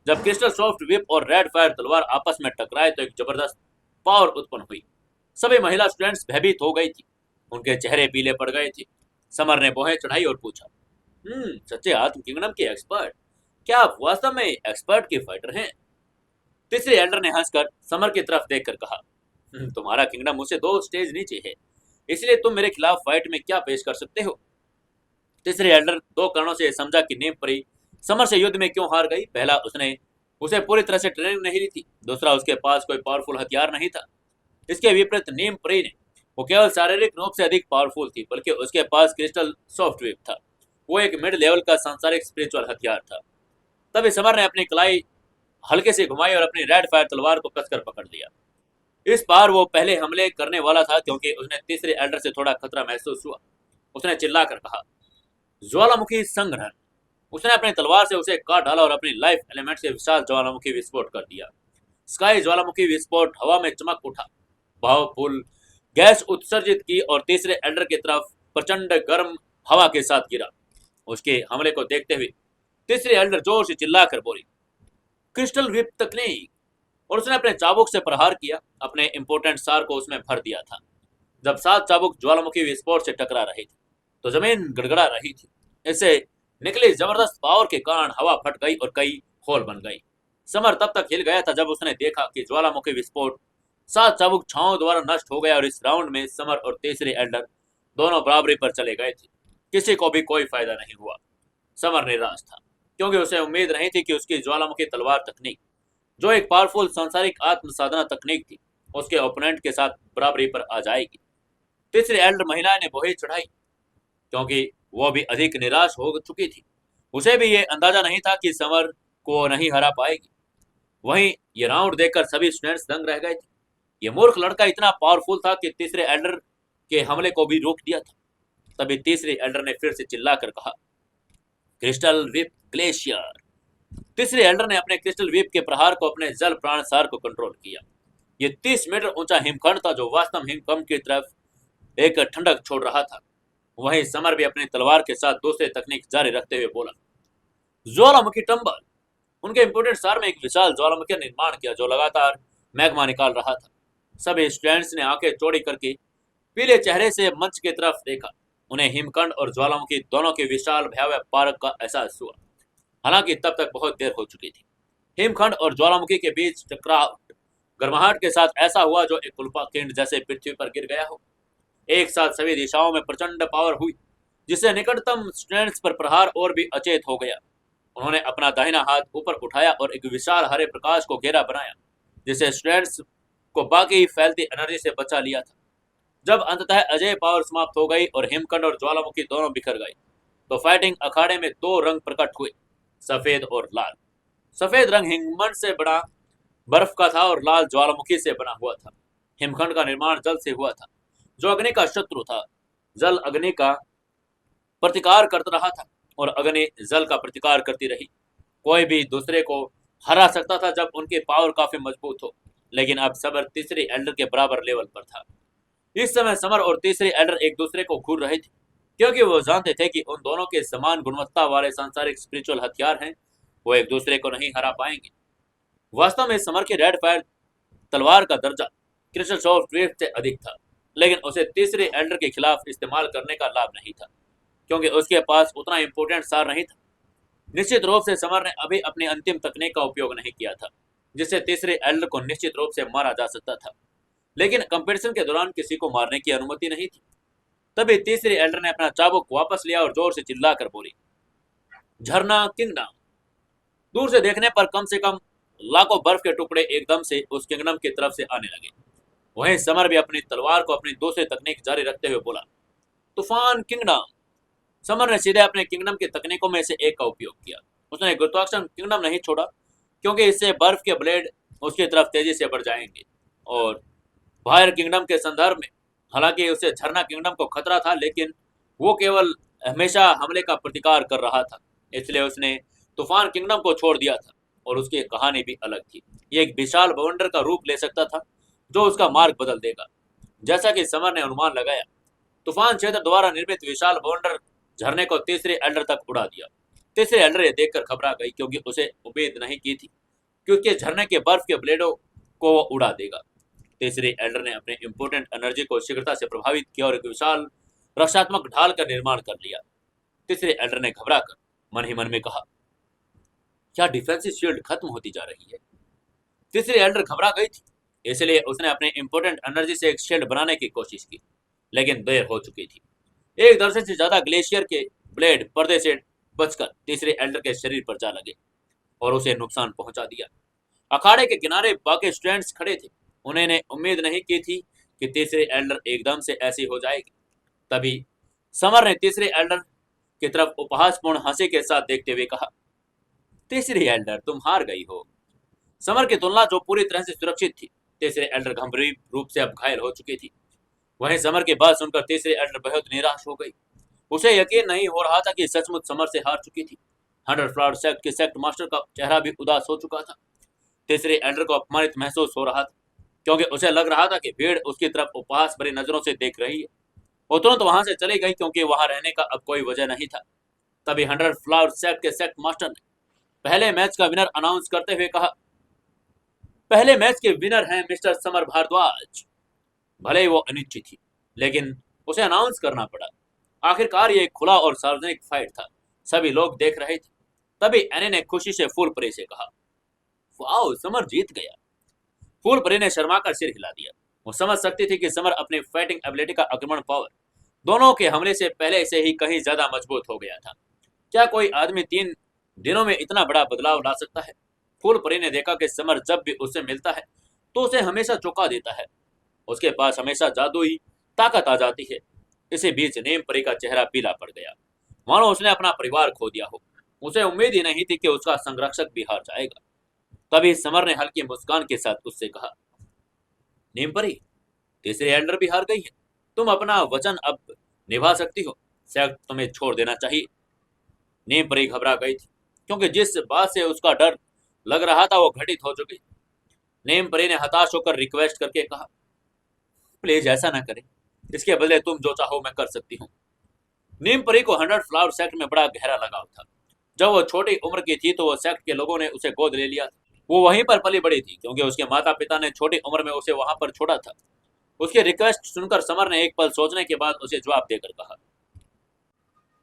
जब क्रिस्टल सॉफ्ट व्हिप और रेड फायर तलवार आपस में टकराए तो एक जबरदस्त पावर उत्पन्न हुई। सभी महिला स्टूडेंट्स भयभीत हो गई थी। उनके चेहरे पीले पड़ गए थे। समर ने भौहें चढ़ाई और पूछा, सच्चे आत्म किंगडम के एक्सपर्ट, क्या आप वास्तव में एक्सपर्ट के फाइटर हैं? तीसरे एल्डर ने हंसकर समर की तरफ देखकर कहा, तुम्हारा किंगडम मुझसे 2 स्टेज नीचे है, इसलिए तुम मेरे खिलाफ फाइट में क्या पेश कर सकते हो? तीसरे एल्डर 2 कारणों से समझा कि नीम परी समर से युद्ध में क्यों हार गई? पहला, उसने उसे पूरी तरह से ट्रेनिंग नहीं ली थी। दूसरा, उसके पास कोई पावरफुल हथियार नहीं था। इसके विपरीत नीम प्री ने, वो केवल शारीरिक रूप से अधिक पावरफुल थी, बल्कि उसके पास क्रिस्टल सॉफ्टवेयर था। वो एक मिड लेवल का सांसारिक स्पिरिचुअल हथियार था। तभी समर ने अपनी कलाई हल्के से घुमाई और अपनी रेड फायर तलवार को कसकर पकड़ लिया। इस बार वो पहले हमले करने वाला था, क्योंकि उसने तीसरे एल्डर से थोड़ा खतरा महसूस हुआ। उसने चिल्लाकर कहा, ज्वालामुखी संग्रहण। उसने अपनी तलवार से उसे काट डाला और अपनी लाइफ एलिमेंट से विशाल ज्वालामुखी विस्फोट कर दिया। स्काई ज्वालामुखी विस्फोट हवा में चमक उठा, पावरफुल गैस उत्सर्जित की और तीसरे एल्डर की तरफ प्रचंड गर्म हवा के साथ गिरा। उसके हमले को देखते हुए तीसरी एल्डर जोर से चिल्लाकर बोली, क्रिस्टल विप तकनीक। और उसने अपने चाबुक से प्रहार किया। अपने इंपोर्टेंट सार को उसमें भर दिया था। जब 7 चाबुक ज्वालामुखी विस्फोट से टकरा रहे थे तो जमीन गड़गड़ा रही थी। इससे निकली जबरदस्त पावर के कारण हवा फट गई और कई होल बन गई। समर तब तक हिल गया था जब उसने देखा कि ज्वालामुखी विस्फोट 7 चाबुक छाओं द्वारा नष्ट हो गया और इस राउंड में समर और तीसरे एल्डर दोनों बराबरी पर चले गए थे। किसी को भी कोई फायदा नहीं हुआ। समर निराश था, क्योंकि उसे उम्मीद नहीं थी कि उसकी ज्वालामुखी तलवार तकनीक, जो एक पावरफुल सांसारिक आत्म साधना तकनीक थी, उसके ओपोनेंट के साथ बराबरी पर आ जाएगी। तीसरी एल्डर महिला ने बोही चढ़ाई, क्योंकि वो भी अधिक निराश हो चुकी थी। उसे भी ये अंदाजा नहीं था कि समर को नहीं हरा पाएगी। वहीं ये राउंड देखकर सभी स्टूडेंट्स दंग रह गए थे। ये मूर्ख लड़का इतना पावरफुल था कि तीसरे एल्डर के हमले को भी रोक दिया था। तभी तीसरे एल्डर ने फिर से चिल्लाकर कहा, क्रिस्टल विप ग्लेशियर। तीसरे एल्डर ने अपने क्रिस्टल विप के प्रहार को अपने जल प्राण सार को कंट्रोल किया। ये 30 मीटर ऊंचा हिमखंड था, जो वास्तव हिमकंप की तरफ एक ठंडक छोड़ रहा था। वहीं समर भी अपनी तलवार के साथ दूसरे तकनीक जारी रखते हुए बोला, ज्वालामुखी टंबल। उनके इंपोर्टेंट सार में एक विशाल ज्वालामुखी का निर्माण किया, जो लगातार मैग्मा निकाल रहा था। सभी स्टूडेंट्स ने आंखें चौड़ी करके पीले चेहरे से मंच की तरफ देखा। उन्हें हिमखंड और ज्वालामुखी दोनों के विशाल भयावह पार्क का एहसास हुआ। हालांकि तब तक बहुत देर हो चुकी थी। हिमखंड और ज्वालामुखी के बीच टकराव गर्माहट के साथ ऐसा हुआ जो एक उल्कापिंड जैसे पृथ्वी पर गिर गया हो। एक साथ सभी दिशाओं में प्रचंड पावर हुई, जिससे निकटतम स्टूडेंट्स पर प्रहार और भी अचेत हो गया। उन्होंने अपना दाहिना हाथ ऊपर उठाया और एक विशाल हरे प्रकाश को घेरा बनाया, जिससे स्टूडेंट्स को बाकी फैलती एनर्जी से बचा लिया था। जब अंततः अजय पावर समाप्त हो गई और हिमखंड और ज्वालामुखी दोनों बिखर गए, तो फाइटिंग अखाड़े में 2 रंग प्रकट हुए, सफेद और लाल। सफेद रंग हिमखंड से बड़ा बर्फ का था और लाल ज्वालामुखी से बना हुआ था। हिमखंड का निर्माण जल से हुआ था, जो अग्नि का शत्रु था। जल अग्नि का प्रतिकार कर रहा था और अग्नि जल का प्रतिकार करती रही। कोई भी दूसरे को हरा सकता था जब उनकी पावर काफी मजबूत हो, लेकिन अब समर तीसरे एल्डर के बराबर लेवल पर था। इस समय समर और तीसरे एल्डर एक दूसरे को घूर रहे थे, क्योंकि वो जानते थे कि उन दोनों के समान गुणवत्ता वाले सांसारिक स्पिरिचुअल हथियार हैं। वो एक दूसरे को नहीं हरा पाएंगे। वास्तव में समर के रेड फायर तलवार का दर्जा क्रिस्टल सॉफ्टवेयर से अधिक था, लेकिन उसे तीसरे एल्डर के खिलाफ इस्तेमाल करने का लाभ नहीं था, क्योंकि उसके पास उतना इंपोर्टेंट सार नहीं था। निश्चित रूप से समर ने अभी अपनी अंतिम तकनीक का उपयोग नहीं किया था, जिससे तीसरे एल्डर को निश्चित रूप से मारा जा सकता था, लेकिन कंपटीशन के दौरान किसी को मारने की अनुमति नहीं थी। तभी तीसरे एल्डर ने अपना चाबुक वापस लिया और जोर से चिल्लाकर बोली, झरना किंगडम। दूर से देखने पर कम से कम लाखों बर्फ के टुकड़े एकदम से उस किंगडम की तरफ से आने लगे। वहीं समर भी अपनी तलवार को अपनी दूसरी तकनीक जारी रखते हुए बोला, तूफान किंगडम। समर ने सीधे अपने किंगडम की तकनीकों में से एक का उपयोग किया। उसने गुरुत्वाकर्षण किंगडम नहीं छोड़ा, क्योंकि इससे बर्फ के ब्लेड उसकी तरफ तेजी से बढ़ जाएंगे। और फायर किंगडम के संदर्भ में हालांकि उसे झरना किंगडम को खतरा था, लेकिन वो केवल हमेशा हमले का प्रतिकार कर रहा था, इसलिए उसने तूफान किंगडम को छोड़ दिया था। और उसकी कहानी भी अलग थी। ये एक विशाल बवंडर का रूप ले सकता था, जो उसका मार्ग बदल देगा। जैसा कि समर ने अनुमान लगाया, तूफान क्षेत्र द्वारा निर्मित विशाल बवंडर झरने को तीसरे एल्डर तक उड़ा दिया। तीसरे एल्डर ये देखकर घबरा गई, क्योंकि उसे उम्मीद नहीं की थी कि उसके झरने के बर्फ के ब्लेडों को वो उड़ा देगा। तीसरे एल्डर ने अपने इंपोर्टेंट एनर्जी को शीघ्रता से प्रभावित किया और एक विशाल रक्षात्मक ढाल का निर्माण कर लिया। तीसरे एल्डर ने घबराकर मन ही मन में कहा, क्या डिफेंसिव शील्ड खत्म होती जा रही है? तीसरी एल्डर घबरा गई थी, इसलिए उसने अपने इंपोर्टेंट एनर्जी से एक शील्ड बनाने की कोशिश की, लेकिन देर हो चुकी थी। एक दर्जन से ज्यादा ग्लेशियर के ब्लेड पर्दे से बचकर तीसरे एल्डर के शरीर पर जा लगे और उसे नुकसान पहुंचा दिया। अखाड़े के किनारे बाकी स्टूडेंट्स खड़े थे। उन्होंने उम्मीद नहीं की थी कि तीसरे एल्डर एकदम से ऐसी हो जाएगी। तभी समर ने तीसरे एल्डर की तरफ उपहासपूर्ण हंसी के साथ देखते हुए कहा, तीसरी एल्डर, तुम हार गई हो। समर की तुलना जो पूरी तरह से सुरक्षित थी, तीसरे एल्डर गंभीर रूप से अब घायल हो चुकी थी। वहीं समर की बात सुनकर तीसरे एल्डर बहुत निराश हो गई। उसे यकीन नहीं हो रहा था कि सचमुच समर से हार चुकी थी। 100 फ्लावर सेक्ट के सेक्ट मास्टर का चेहरा भी उदास हो चुका था। तीसरे एल्डर को अपमानित महसूस हो रहा था, क्योंकि उसे लग रहा था कि भीड़ उसकी तरफ उपहास भरी नजरों से देख रही है। वो तुरंत वहां से चली गई, क्योंकि वहां रहने का अब कोई वजह नहीं था। तभी 100 फ्लावर सेक्ट के सेक्ट मास्टर ने पहले मैच का विनर अनाउंस करते हुए कहा, पहले मैच के विनर हैं मिस्टर समर भारद्वाज। भले ही वो अनिच्छित थी, लेकिन उसे अनाउंस करना पड़ा। आखिरकार ये एक खुला और सार्वजनिक फाइट था, सभी लोग देख रहे थे। तभी एनी ने खुशी से फूलपरी से कहा, वाओ, समर जीत गया। फूलपरी ने शर्मा कर सिर हिला दिया। वो समझ सकती थी कि समर अपनी फाइटिंग एबिलिटी का आक्रमण पावर दोनों के हमले से पहले से ही कहीं ज्यादा मजबूत हो गया था। क्या कोई आदमी 3 दिनों में इतना बड़ा बदलाव ला सकता है? फूलपरी ने देखा कि समर जब भी उससे मिलता है तो उसे हमेशा चौंका देता है। उसके पास हमेशा जादू ही ताकत आ जाती है। इसी बीच नीम परी का चेहरा पीला पड़ गया, मानो उसने अपना परिवार खो दिया हो। उसे उम्मीद ही नहीं थी कि उसका संरक्षक भी हार जाएगा। तभी समर ने हल्की मुस्कान के साथ उससे कहा, नीम परी, तीसरे एल्डर भी हार गई है। तुम अपना वचन अब निभा सकती हो। शायद तुम्हें छोड़ देना चाहिए। नीम परी घबरा गई थी, क्योंकि जिस बात से उसका डर लग रहा था वो घटित हो चुकी। नीम परी ने हताश होकर रिक्वेस्ट करके कहा, प्लीज ऐसा ना करें, इसके बदले तुम जो चाहो मैं कर सकती हूँ। नीम परी को 100 फ्लावर सेक्ट में बड़ा गहरा लगाव था। जब वो छोटी उम्र की थी तो वो सेक्ट के लोगों ने उसे गोद ले लिया था। वो वहीं पर पली बड़ी थी, क्योंकि उसके माता पिता ने छोटी उम्र में उसे वहां पर छोड़ा था। उसकी रिक्वेस्ट सुनकर समर ने एक पल सोचने के बाद उसे जवाब देकर कहा,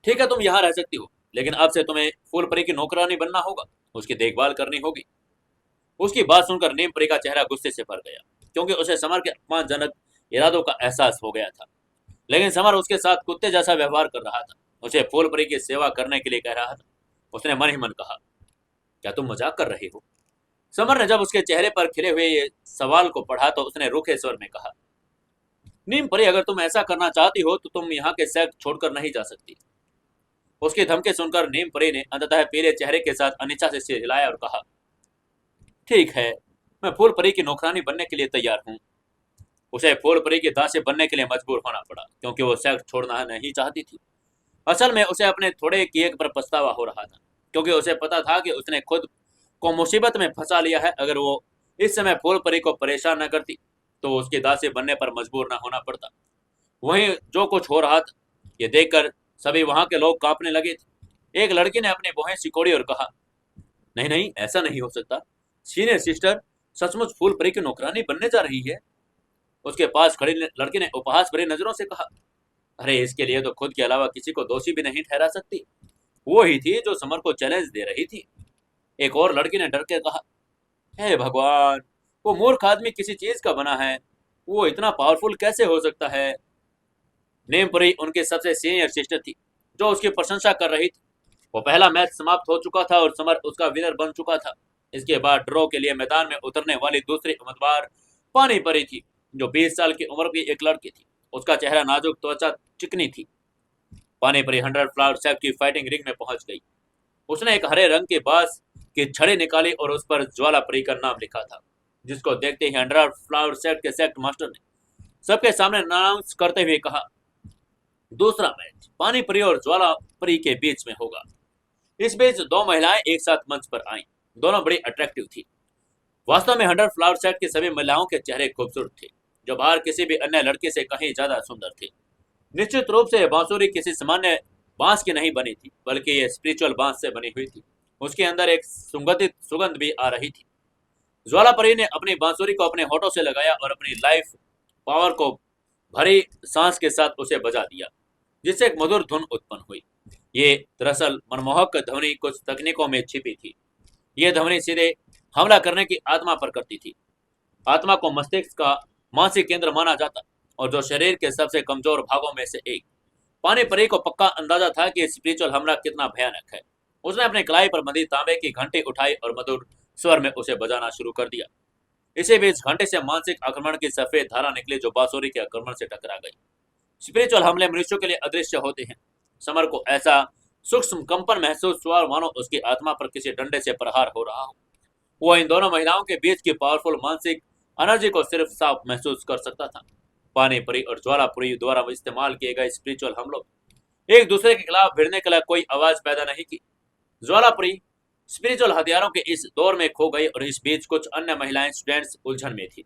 ठीक है, तुम यहाँ रह सकती हो, लेकिन अब से तुम्हें फूलपरी की नौकरानी बनना होगा, उसकी देखभाल करनी होगी। उसकी बात सुनकर नीम परी का चेहरा गुस्से से भर गया, क्योंकि उसे समर के अपमानजनक इरादों का एहसास हो गया था। लेकिन समर उसके साथ कुत्ते जैसा व्यवहार कर रहा था, उसे फूलपरी की सेवा करने के लिए कह रहा था। उसने मन ही मन कहा, क्या तुम मजाक कर रही हो? समर ने जब उसके चेहरे पर खिले हुए ये सवाल को पढ़ा तो उसने रूखे स्वर में कहा, नीम परी, अगर तुम ऐसा करना चाहती हो तो तुम यहाँ के सेक्ट छोड़कर नहीं जा सकती। उसकी धमकी सुनकर नीम परी ने अंततः पीले चेहरे के साथ अनिच्छा से सिर हिलाया और कहा, ठीक है, मैं फूलपरी की नौकरानी बनने के लिए तैयार हूँ। उसे फूलपरी की दासी बनने के लिए मजबूर होना पड़ा, क्योंकि वो सेक्ट छोड़ना नहीं चाहती थी। असल में उसे अपने थोड़े किए पर पछतावा हो रहा था, क्योंकि उसे पता था कि उसने खुद को मुसीबत में फंसा लिया है। अगर वो इस समय फूलपरी को परेशान न करती तो उसकी दासी बनने पर मजबूर न होना पड़ता। वहीं जो कुछ हो रहा था ये देखकर सभी वहां के लोग कांपने लगे थे। एक लड़की ने अपनी भौहें सिकोड़ी और कहा, नहीं नहीं, ऐसा नहीं हो सकता। सीनियर सिस्टर सचमुच फूलपरी की नौकरानी बनने जा रही है। उसके पास खड़ी लड़की ने उपहास भरी नजरों से कहा, अरे इसके लिए तो खुद के अलावा किसी को दोषी भी नहीं ठहरा सकती। वो ही थी जो समर को चैलेंज दे रही थी। एक और लड़की ने डर के कहा, हे भगवान, वो मूर्ख आदमी किसी चीज का बना है, वो इतना पावरफुल कैसे हो सकता है? नेमपुरी उनकी सबसे सीनियर सिस्टर थी, जो उसकी प्रशंसा कर रही थी। वो पहला मैच समाप्त हो चुका था और समर उसका विनर बन चुका था। इसके बाद ड्रॉ के लिए मैदान में उतरने वाली दूसरी उम्मीदवार पानी परी थी, जो 20 साल की उम्र की एक लड़की थी। उसका चेहरा नाजुक, त्वचा चिकनी थी। पानी परी 100 फ्लावर सेफ की फाइटिंग रिंग में पहुंच गई। उसने एक हरे रंग के बांस की छड़ी निकाली और उस पर ज्वाला परी का नाम लिखा था, जिसको देखते ही 100 फ्लावर सेट के सेक्ट मास्टर ने सबके सामने अनाउंस करते हुए कहा, दूसरा मैच पानी परी और ज्वाला परी के बीच में होगा। इस बीच दो महिलाएं एक साथ मंच पर आईं। दोनों बड़ी अट्रैक्टिव थी। वास्तव में 100 फ्लावर सेट की सभी महिलाओं के चेहरे खूबसूरत थे, जो बाहर किसी भी अन्य लड़के से कहीं ज्यादा सुंदर थे। निश्चित रूप से बांसुरी किसी सामान्य बांस की नहीं बनी थी, बल्कि ये स्पिरिचुअल बांस से बनी हुई थी। उसके अंदर एक सुगंधित सुगंध भी आ रही थी। ज्वाला परी ने अपनी बांसुरी को अपने होठों से लगाया और अपनी लाइफ पावर को भरी सांस के साथ उसे बजा दिया, जिससे एक मधुर धुन उत्पन्न हुई। ये दरअसल मनमोहक ध्वनि कुछ तकनीकों में छिपी थी। ये ध्वनि सीधे हमला करने की आत्मा पर करती थी। आत्मा को मस्तिष्क का मानसिक केंद्र माना जाता और जो शरीर के सबसे कमजोर भागों में से एक। पानी परी को पक्का अंदाजा था कि स्पिरिचुअल हमला कितना भयानक है। उसने अपने कलाई पर बंधी तांबे की घंटी उठाई और मधुर स्वर में उसे बजाना शुरू कर दिया। इसी बीच घंटे से मानसिक आक्रमण की सफेद धारा निकली जो बांसुरी के आक्रमण से टकरा गई। स्पिरिचुअल हमले मनुष्यों के लिए अदृश्य होते हैं। समर को ऐसा सूक्ष्म कंपन महसूस हुआ मानो उसकी आत्मा पर किसी डंडे से प्रहार हो रहा हो। वो इन दोनों महिलाओं के बीच की पावरफुल मानसिक एनर्जी को सिर्फ साफ महसूस कर सकता था। पानीपरी और ज्वालापुरी द्वारा इस्तेमाल किए गए स्पिरिचुअल हमलों एक दूसरे के खिलाफ भिड़ने के लिए कोई आवाज पैदा नहीं की। ज्वालापुरी स्पिरिचुअल हथियारों के इस दौर में खो गई और इस बीच कुछ अन्य महिलाएं स्टूडेंट्स उलझन में थी,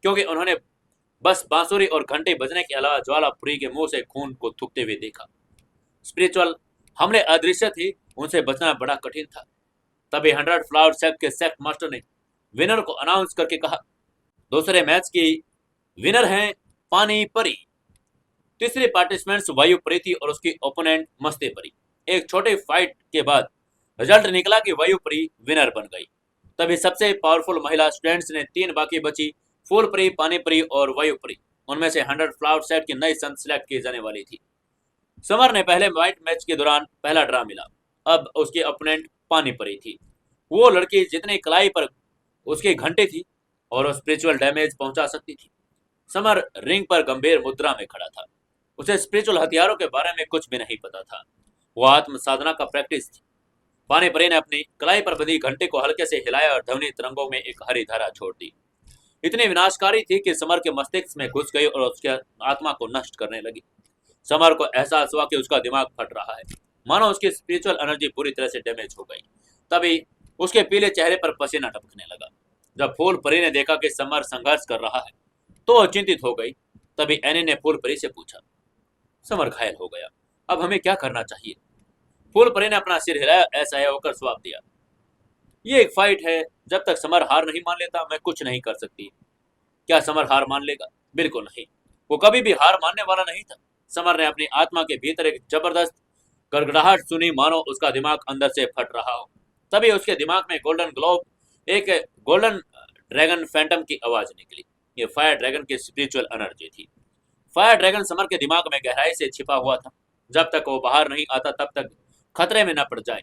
क्योंकि उन्होंने बस बांसुरी और घंटे बजने के अलावा ज्वालापुरी के मुंह से खून को थूकते हुए देखा। स्पिरिचुअल हमले अदृश्य थे, उनसे बचना बड़ा कठिन था। तभी 100 फ्लावर सेक्ट के सेक्ट मास्टर ने विनर को अनाउंस करके कहा, दूसरे मैच की विनर हैं पानी परी। तीसरी पार्टिसिपेंट्स वायु परी थी और उसकी ओपोनेंट मस्ते परी। एक छोटे फाइट के बाद रिजल्ट निकला कि वायु परी विनर बन गई। तभी सबसे पावरफुल महिला स्टूडेंट्स ने 3 बाकी बची फूल परी, पानी परी और वायु परी, उनमें से 100 फ्लावर सेट की नई संत सिलेक्ट की जाने वाली थी। समर ने पहले व्हाइट मैच के दौरान पहला ड्रा मिला। अब उसकी ओपोनेंट पानी परी थी। वो लड़की जितनी कलाई पर उसकी घंटे थी और वो स्पिरिचुअल डैमेज पहुंचा सकती थी। समर रिंग पर गंभीर मुद्रा में खड़ा था। उसे स्पिरिचुअल हथियारों के बारे में कुछ भी नहीं पता था। वो आत्म साधना का प्रैक्टिस थी। पानी परी ने अपनी कलाई पर बंधी घंटे को हल्के से हिलाया और ध्वनि तरंगों में एक हरी धारा छोड़ दी। इतनी विनाशकारी थी कि समर के मस्तिष्क में घुस गई और उसके आत्मा को नष्ट करने लगी। समर को एहसास हुआ कि उसका दिमाग फट रहा है, मानो उसकी स्पिरिचुअल एनर्जी पूरी तरह से डैमेज हो गई। तभी उसके पीले चेहरे पर पसीना टपकने लगा। जब फूल परी ने देखा कि समर संघर्ष कर रहा है तो वह चिंतित हो गई। तभी एनी ने फूल परी से पूछा, समर घायल हो गया, अब हमें क्या करना चाहिए? फूल परी ने अपना सिर हिलाया, ऐसा होकर जवाब दिया, ये एक फाइट है, जब तक समर हार नहीं मान लेता मैं कुछ नहीं कर सकती। क्या समर हार मान लेगा? बिल्कुल नहीं, वो कभी भी हार मानने वाला नहीं था। समर ने अपनी आत्मा के भीतर एक जबरदस्त गड़गड़ाहट सुनी, मानो उसका दिमाग अंदर से फट रहा हो। तभी उसके दिमाग में गोल्डन ग्लोब, एक गोल्डन ड्रैगन फैंटम की आवाज निकली। ये फायर ड्रैगन की स्पिरिचुअल एनर्जी थी। फायर ड्रैगन समर के दिमाग में गहराई से छिपा हुआ था। जब तक वो बाहर नहीं आता तब तक खतरे में न पड़ जाए।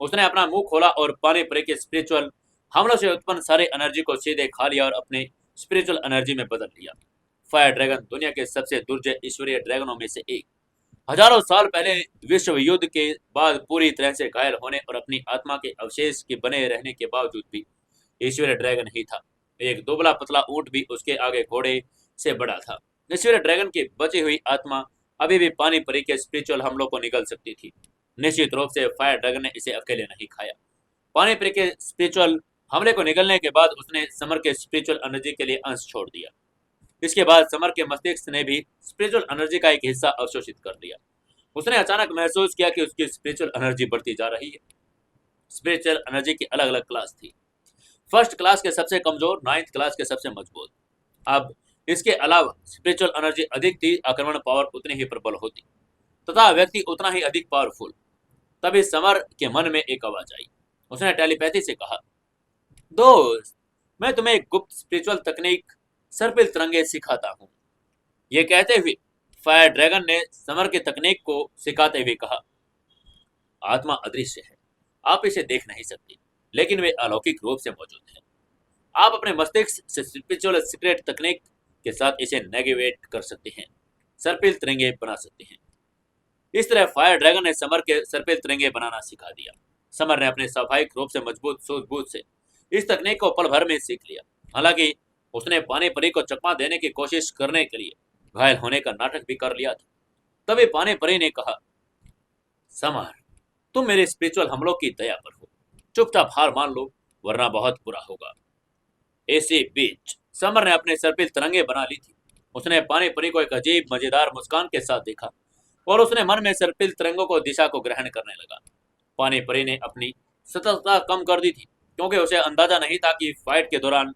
उसने अपना मुंह खोला और पानी परी के स्पिरिचुअल हमलों से उत्पन्न सारे एनर्जी को सीधे खा लिया और अपने स्पिरिचुअल एनर्जी में बदल लिया। फायर ड्रैगन दुनिया के सबसे दुर्जय ईश्वरीय ड्रैगनों में से एक। हजारों साल पहले विश्व युद्ध के बाद पूरी तरह से घायल होने और अपनी आत्मा के अवशेष के बने रहने के बावजूद भी ईश्वरीय ड्रैगन ही था। एक दुबला पतला ऊंट भी उसके आगे घोड़े से बड़ा था। ईश्वरीय ड्रैगन की बची हुई आत्मा अभी भी पानी परी के स्पिरिचुअल हमलों को निगल सकती थी। निश्चित रूप से फायर ड्रैगन ने इसे अकेले नहीं खाया। पानी परी के स्पिरिचुअल हमले को निगलने के बाद उसने समर के स्पिरिचुअल एनर्जी के लिए अंश छोड़ दिया। इसके बाद समर के मस्तिष्क ने भी स्पिरिचुअल एनर्जी का एक हिस्सा अवशोषित कर लिया। उसने अचानक महसूस किया कि उसकी स्पिरिचुअल एनर्जी बढ़ती जा रही है। स्पिरिचुअल एनर्जी की अलग अलग क्लास थी। फर्स्ट क्लास के सबसे कमजोर, 9th क्लास के सबसे मजबूत। अब इसके अलावा स्पिरिचुअल एनर्जी अधिक थी, आक्रमण पावर उतनी ही प्रबल होती तथा व्यक्ति उतना ही अधिक पावरफुल। तभी समर के मन में एक आवाज आई। उसने टेलीपैथी से कहा, दोस्त, मैं तुम्हें एक गुप्त स्पिरिचुअल तकनीक सर्पिल तरंगे सिखाता हूं। यह कहते हुए फायर ड्रैगन ने समर के तकनीक को सिखाते हुए कहा, आत्मा अदृश्य है, आप इसे देख नहीं सकते, लेकिन वे अलौकिक रूप से मौजूद है। आप अपने मस्तिष्क से स्पिरिचुअल सीक्रेट तकनीक के साथ इसे नेविगेट कर सकते हैं, सर्पिल तिरंगे बना सकते हैं। इस तरह फायर ड्रैगन ने समर के सर्पिल तिरंगे बनाना सिखा दिया। समर ने अपने स्वाभाविक रूप से मजबूत सूझबूझ से इस तकनीक को पल भर में सीख लिया। हालांकि उसने पानी परी को चकमा देने की कोशिश करने के लिए घायल होने का नाटक भी कर लिया था। तभी पानी परी ने कहा, समर, तुम मेरे स्पिरिचुअल हमलों की दया पर हो, चुपचाप हार मान लो वरना बहुत बुरा होगा। इसी बीच समर ने अपने सर्पिल तरंगे बना ली थी। उसने पानी परी को एक अजीब मजेदार मुस्कान के साथ देखा और उसने मन में सर्पिल तरंगों को दिशा को ग्रहण करने लगा। पानी परी ने अपनी सतर्कता कम कर दी थी, क्योंकि उसे अंदाजा नहीं था कि फाइट के दौरान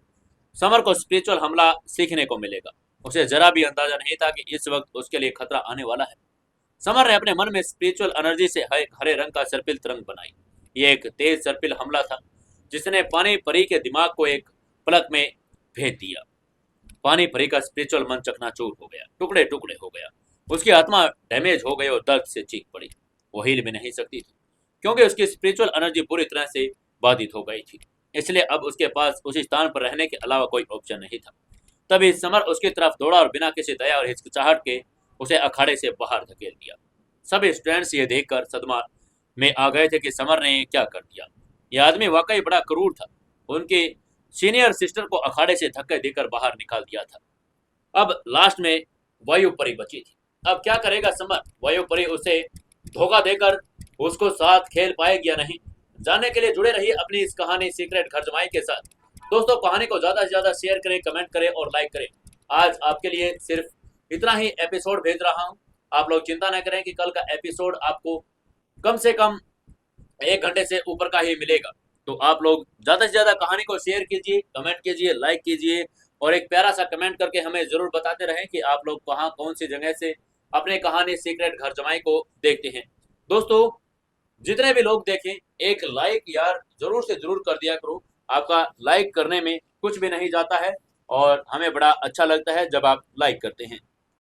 समर को स्पिरिचुअल हमला सीखने को मिलेगा। उसे जरा भी अंदाजा नहीं था कि इस वक्त उसके लिए खतरा आने वाला है। समर ने अपने मन में स्पिरिचुअल एनर्जी से एक हरे रंग का सर्पिल तरंग बनाई। ये एक तेज सर्पिल हमला था जिसने पानी परी के दिमाग को एक पलक में भेद दिया। पानी परी का स्पिरिचुअल मन चकनाचूर हो गया, टुकड़े टुकड़े हो गया। उसकी आत्मा डैमेज हो गई और दर्द से चीख पड़ी। वो हिल भी नहीं सकती थी क्योंकि उसकी स्पिरिचुअल एनर्जी पूरी तरह से बाधित हो गई थी। इसलिए अब उसके पास उस स्थान पर रहने के अलावा कोई ऑप्शन नहीं था। तभी समर उसकी तरफ दौड़ा और बिना किसी दया और हिचकिचाहट के उसे अखाड़े से बाहर धकेल दिया। सभी स्टूडेंट्स ये देखकर सदमा में आ गए थे कि समर ने क्या कर दिया। यह आदमी वाकई बड़ा क्रूर था। उनकी सीनियर सिस्टर को अखाड़े से धक्के देकर बाहर निकाल दिया था। अब लास्ट में वायुपरी बची थी। अब क्या करेगा समर? वायुपरी उसे धोखा देकर उसको साथ खेल पाएगी या नहीं, जानने के लिए जुड़े रहिए अपनी इस कहानी सीक्रेट घर जमाई के साथ। दोस्तों, कहानी को ज्यादा से ज्यादा शेयर करें, कमेंट करें और लाइक करें। आज आपके लिए सिर्फ इतना ही एपिसोड भेज रहा हूं। आप लोग चिंता न करें कि कल का एपिसोड आपको कम से कम 1 घंटे से ऊपर का ही मिलेगा। तो आप लोग ज्यादा से ज्यादा कहानी को शेयर कीजिए, कमेंट कीजिए, लाइक कीजिए और एक प्यारा सा कमेंट करके हमें जरूर बताते रहें कि आप लोग कहाँ कौन सी जगह से अपने कहानी सीक्रेट घर जमाई को देखते हैं। दोस्तों, जितने भी लोग देखें, एक लाइक यार जरूर से जरूर कर दिया करो। आपका लाइक करने में कुछ भी नहीं जाता है और हमें बड़ा अच्छा लगता है जब आप लाइक करते हैं।